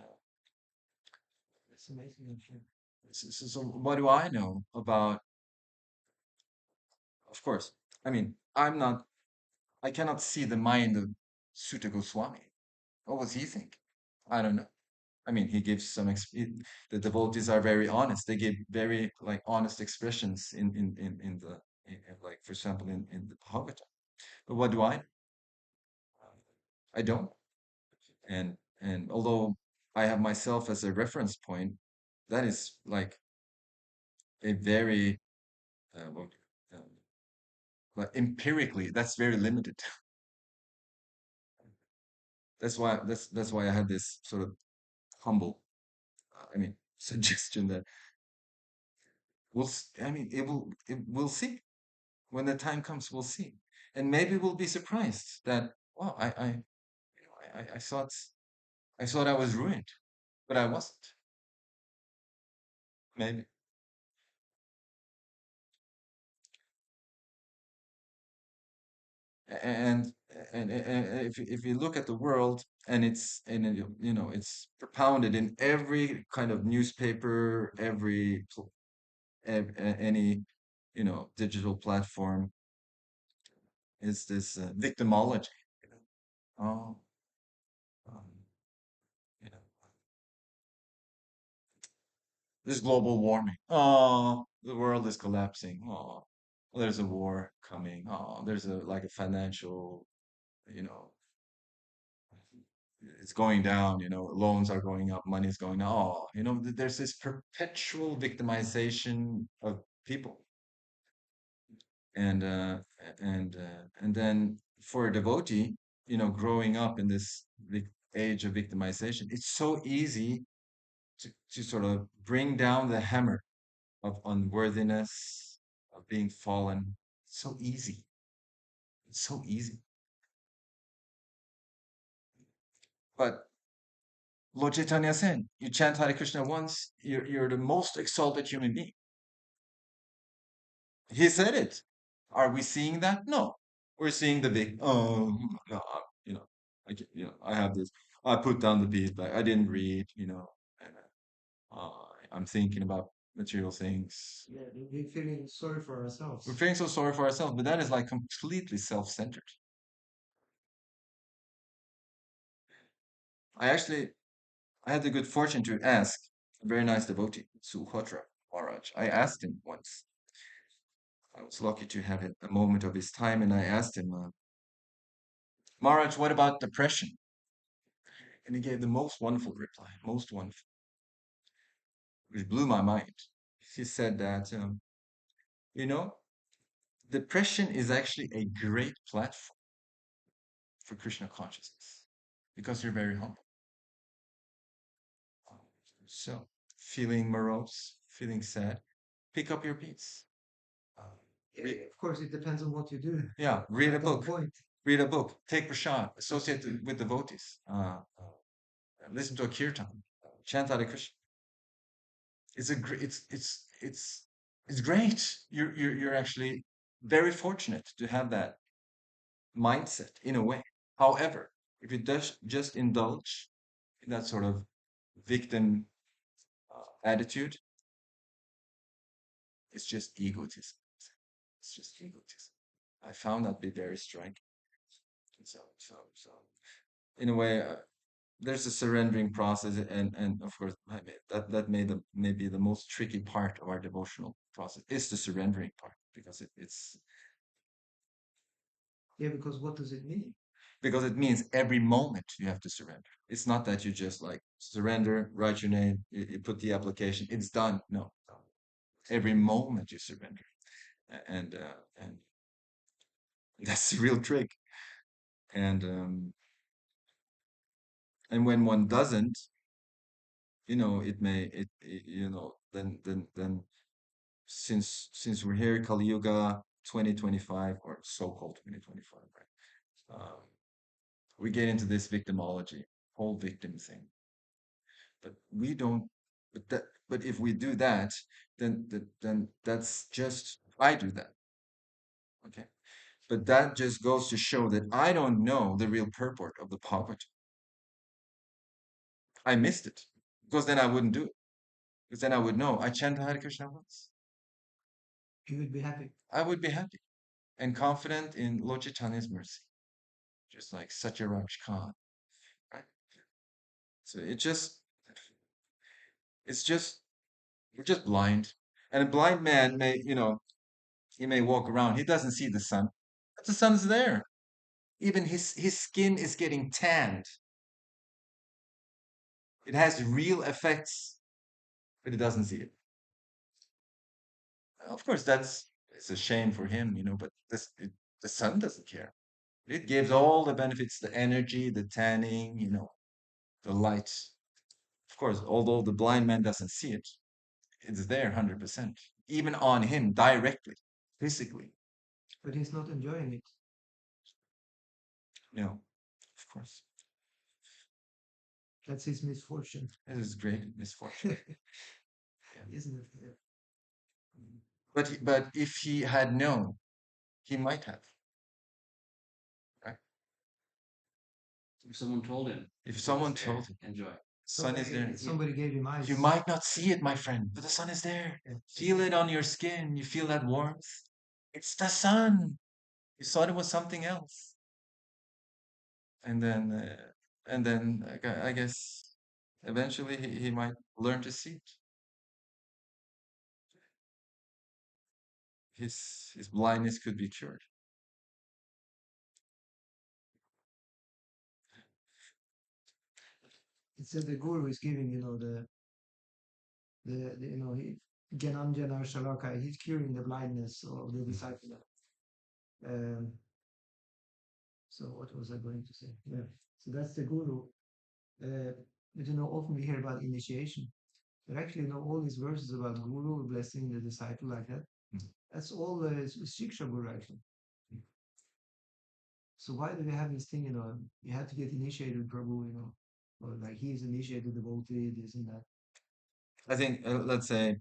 It's amazing, actually. so what do I know about? Of course, I mean, I cannot see the mind of Sutta Goswami. What was he thinking? I don't know. I mean, he gives the devotees are very honest. They give very like honest expressions like for example in the Bhagavatam. But what do I? I don't. And although I have myself as a reference point, that is like a very what, um, like empirically, that's very limited. That's why I had this sort of humble, I mean, suggestion that I mean, we'll see when the time comes. We'll see, and maybe we'll be surprised that wow, I thought I was ruined, but I wasn't. Maybe. and and if you look at the world and it's propounded in every kind of newspaper, any digital platform, is this victimology. you know oh um, you know there's global warming. Oh, the world is collapsing. Oh, there's a war coming. Oh, there's a like a financial, you know it's going down, loans are going up, money is going down. Oh, there's this perpetual victimization of people. And then for a devotee, growing up in this age of victimization, it's so easy to sort of bring down the hammer of unworthiness, of being fallen. So easy. It's so easy. But Lord Chaitanya said, you chant Hare Krishna once, you're the most exalted human being. He said it. Are we seeing that? No. We're seeing the big, oh, no, I have this. I put down the beat, but I didn't read, and I'm thinking about material things. Yeah, we're feeling sorry for We're ourselves. feeling so sorry for ourselves, but that is like completely self-centered. I had the good fortune to ask a very nice devotee, Suhotra Maharaj. I asked him once. I was lucky to have a moment of his time, and I asked him, Maharaj, what about depression? And he gave the most wonderful reply, most wonderful, which blew my mind. He said that, you know, depression is actually a great platform for Krishna consciousness because you're very humble. So, feeling morose, feeling sad, pick up your piece. Uh, Yeah, read, of course, it depends on what you do. yeah, read a At that book. point. read a book, take prashad, associate with devotees, listen to a kirtan, chant Hare Krishna. It's a great, it's great. You're actually very fortunate to have that mindset in a way. However, if you just indulge in that sort of victim attitude, it's just egotism. It's just egotism. I found that to be very striking. So, in a way, there's a surrendering process, and of course, that may be the most tricky part of our devotional process is the surrendering part because it's Yeah, because what does it mean? because it means every moment you have to surrender. It's not that you just like surrender, write your name, you put the application, it's done. No, every moment you surrender, and that's the real trick. And and when one doesn't, then since we're here, Kali Yuga 2025 or so-called 2025, right? We get into this victimology, whole victim thing. But we don't. But if we do that, then that's just I do that. Okay. But that just goes to show that I don't know the real purport of the poverty. I missed it because then I wouldn't do it. Because then I would know I chant Hare Krishna once. You would be happy. I would be happy and confident in Lord Chaitanya's mercy, just like Satyaraj Khan, right? So it's just, we're just blind. And a blind man he may walk around, he doesn't see the sun, but the sun's there. Even his skin is getting tanned. It has real effects, but he doesn't see it. Of course, it's a shame for him, but the sun doesn't care. It gives all the benefits, the energy, the tanning, the light. Of course, although the blind man doesn't see it, it's there 100%, even on him directly, physically. But he's not enjoying it. Of course. That's his misfortune. It is great misfortune. Isn't it? Yeah. But if he had known, he might have, right? If someone told him, If the sun someone is there, told him, enjoy. sun is there. Somebody gave him eyes. You might not see it, my friend, but the sun is there. Yeah. Feel it on your skin. You feel that warmth. It's the sun. You thought it was something else. And then I guess eventually he might learn to see it. His blindness could be cured. It said the guru is giving, he Gyananjana Shalaka, he's curing the blindness of the disciple. Um, so what was I going to say? Yeah. So that's the guru. But often we hear about initiation. But actually, all these verses about guru blessing the disciple like that, that's all Shiksha Guru actually. So why do we have this thing, you have to get initiated, Prabhu, or like he's initiated devotee, this and that. I think, let's say,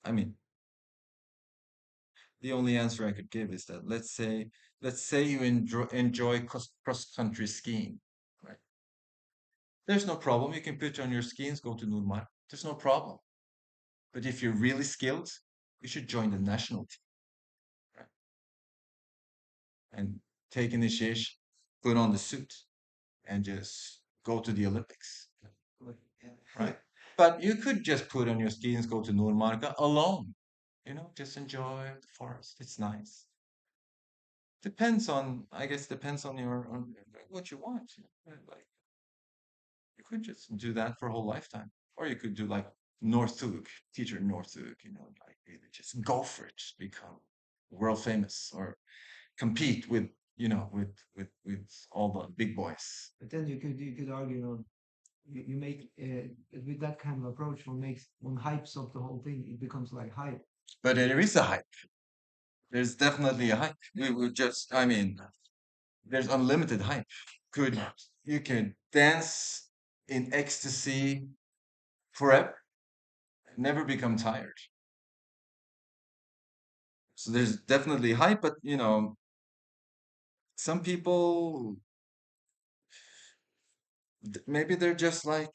I mean, the only answer I could give is that let's say you enjoy cross-country skiing, right? There's no problem. You can put on your skis, go to Nurmar. There's no problem. But if you're really skilled, you should join the national team, right? And take initiation, put on the suit, and just go to the Olympics, right? But you could just put on your skis, go to Nordmarka alone, just enjoy the forest. It's nice. I guess depends on on what you want. Like you could just do that for a whole lifetime, or you could do like Northug, teacher Northug, like really just go for it, become world famous, or compete with with all the big boys. But then you could argue, you make with that kind of approach, one hypes up the whole thing. It becomes like hype. But there is a hype. There's definitely a hype. We would just, I mean, there's unlimited hype. Could you can dance in ecstasy forever, never become tired. So there's definitely hype, but some people maybe they're just like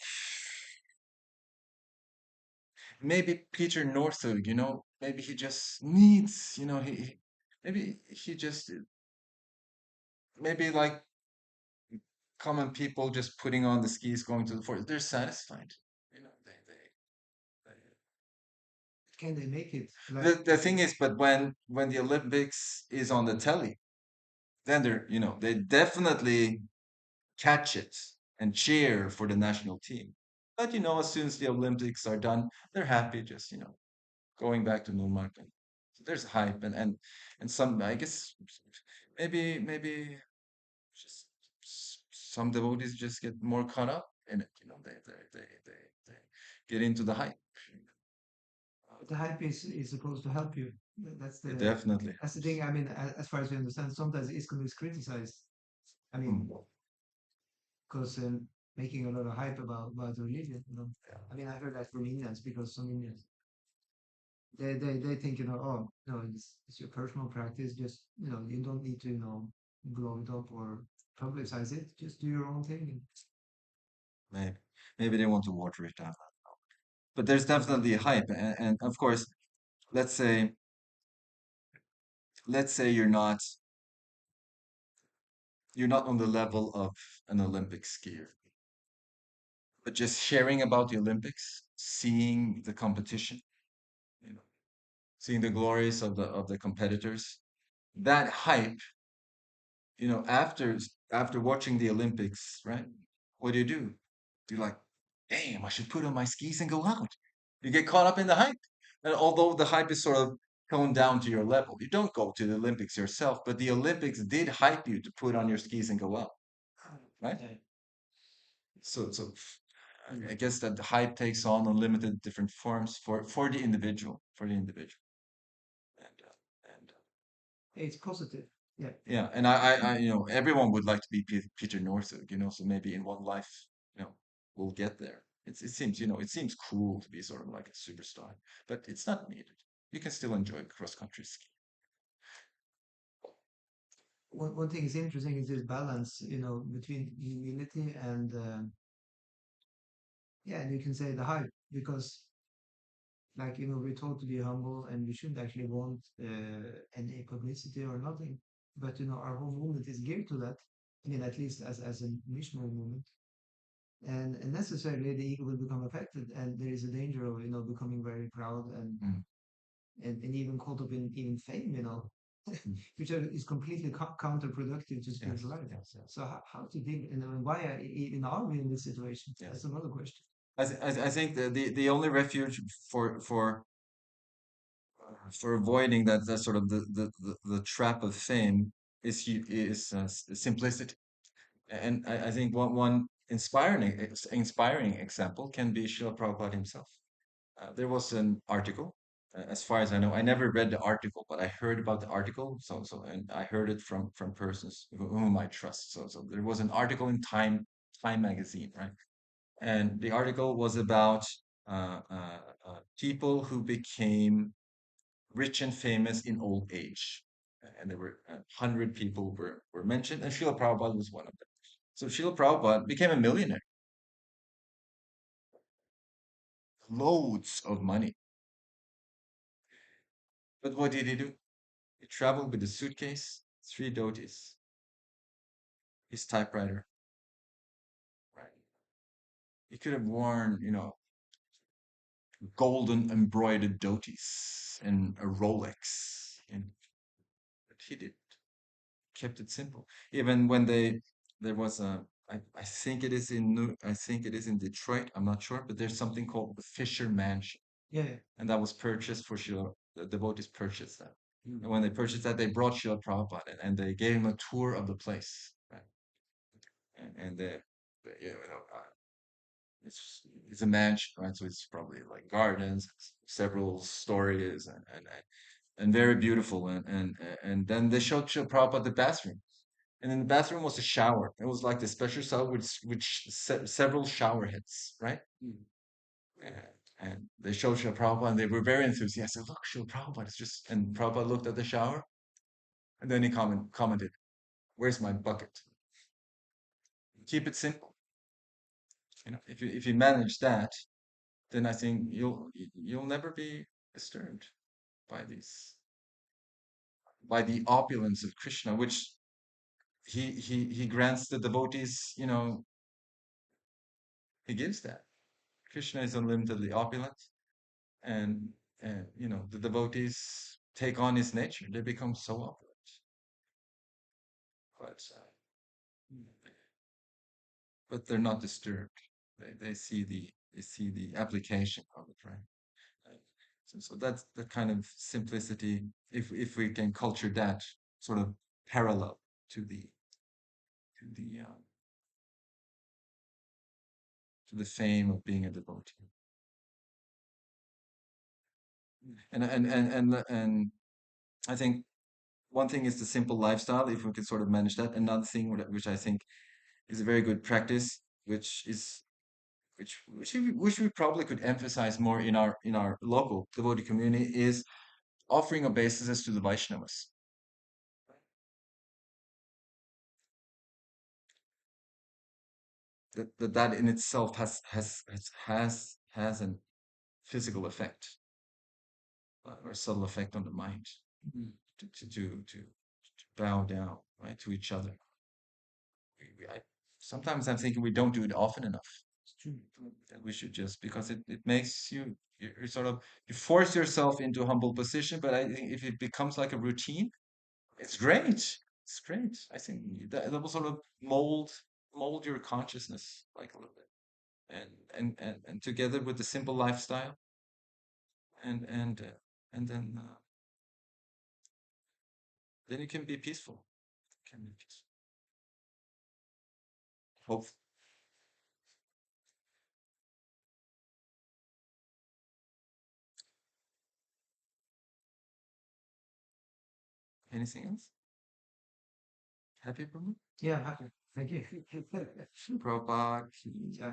maybe Peter Northug, maybe he just needs, maybe he just maybe like common people just putting on the skis going to the forest, they're satisfied. You know, Can they make it? the thing is, but when the Olympics is on the telly, then they definitely catch it and cheer for the national team. But as soon as the Olympics are done, they're happy just going back to Nurmarken. So there's hype and some, I guess, maybe just some devotees just get more caught up in it. They get into the hype. The hype is supposed to help you. That's It the definitely that's the helps. thing. I mean, as far as we understand, sometimes Iskcon is criticized. I mean, Mm. because making a lot of hype about religion. I mean, I heard that from Indians because some Indians they think oh no, it's your personal practice. Just you don't need to blow it up or publicize it. Just do your own thing. Maybe maybe they want to water it down. But there's definitely a hype, and of course, let's say let's say you're not on the level of an Olympic skier, but just sharing about the Olympics, seeing the competition, you know, seeing the glories of the competitors, that hype, after watching the Olympics, right? What do? You're like, damn, I should put on my skis and go out. You get caught up in the hype. And although the hype is sort of toned down to your level, you don't go to the Olympics yourself, but the Olympics did hype you to put on your skis and go out, right? Yeah. So I guess that the hype takes on unlimited different forms for the individual, and It's positive. Yeah. yeah, and I everyone would like to be Peter Northug, so maybe in one life, we'll get there. It seems cool to be sort of like a superstar, but it's not needed. You can still enjoy cross country ski. One thing is interesting is this balance, between humility and yeah, and you can say the hype because like we're told to be humble and we shouldn't actually want any publicity or nothing. But our whole movement is geared to that. I mean, at least as a missionary movement, and necessarily the ego will become affected, and there is a danger of becoming very proud and Mm. and even caught up in even fame, Mm. which is completely counterproductive to Yes, spiritual life. yes, yes, So how to deal, and why even are we in this situation? That's yes. another question. I think the only refuge for avoiding that sort of the trap of fame is simplicity. And I think one inspiring example can be Srila Prabhupada himself. There was an article, as far as I know, I never read the article, but I heard about the article. And I heard it from persons whom I trust. So there was an article in Time magazine, right? And the article was about people who became rich and famous in old age. And there were 100 people were mentioned, and Srila Prabhupada was one of them. So Srila Prabhupada became a millionaire, loads of money. But what did he do? He traveled with a suitcase, three dhotis, his typewriter. Right. He could have worn, golden embroidered dhotis and a Rolex, but he did kept it simple. Even when there was I think it is I think it is in Detroit. I'm not sure, but there's something called the Fisher Mansion, Yeah, yeah. and that was purchased for Sheila. The devotees purchased that, Mm. and when they purchased that, they brought Sheila Prabhupada, and they gave him a tour of the place, right? And it's a mansion, right? So it's probably like gardens, several stories, and and very beautiful. And then they showed Srila Prabhupada the bathroom. And in the bathroom was a shower. It was like the special shower with several shower heads, right? Mm. And they showed Srila Prabhupada and they were very enthusiastic. Look, Srila Prabhupada is just, and Prabhupada looked at the shower and then he commented, where's my bucket? Keep it simple. If you manage that, then I think you'll never be disturbed by the opulence of Krishna, which he grants the devotees, he gives that. Krishna is unlimitedly opulent, and the devotees take on his nature. They become so opulent, but they're not disturbed. They see the application of it, right? So that's the kind of simplicity. If we can culture that sort of parallel to the fame of being a devotee. And I think one thing is the simple lifestyle, if we can sort of manage that. Another thing which I think is a very good practice, which we probably could emphasize more in our local devotee community, is offering obeisances to the Vaishnavas. That in itself has a physical effect, or a subtle effect on the mind, Mm. to bow down, right, to each other. Sometimes I'm thinking we don't do it often enough. It's true. That we should just, because it makes you sort of, you force yourself into a humble position. But I think if it becomes like a routine, it's great. It's great. I think that will sort of mold your consciousness like a little bit, and together with the simple lifestyle, and and uh, and then you can be peaceful. Can be peaceful. Hope. Anything else? Happy, Prabhu? Yeah, happy. Thank you. Prabhupada. Jai.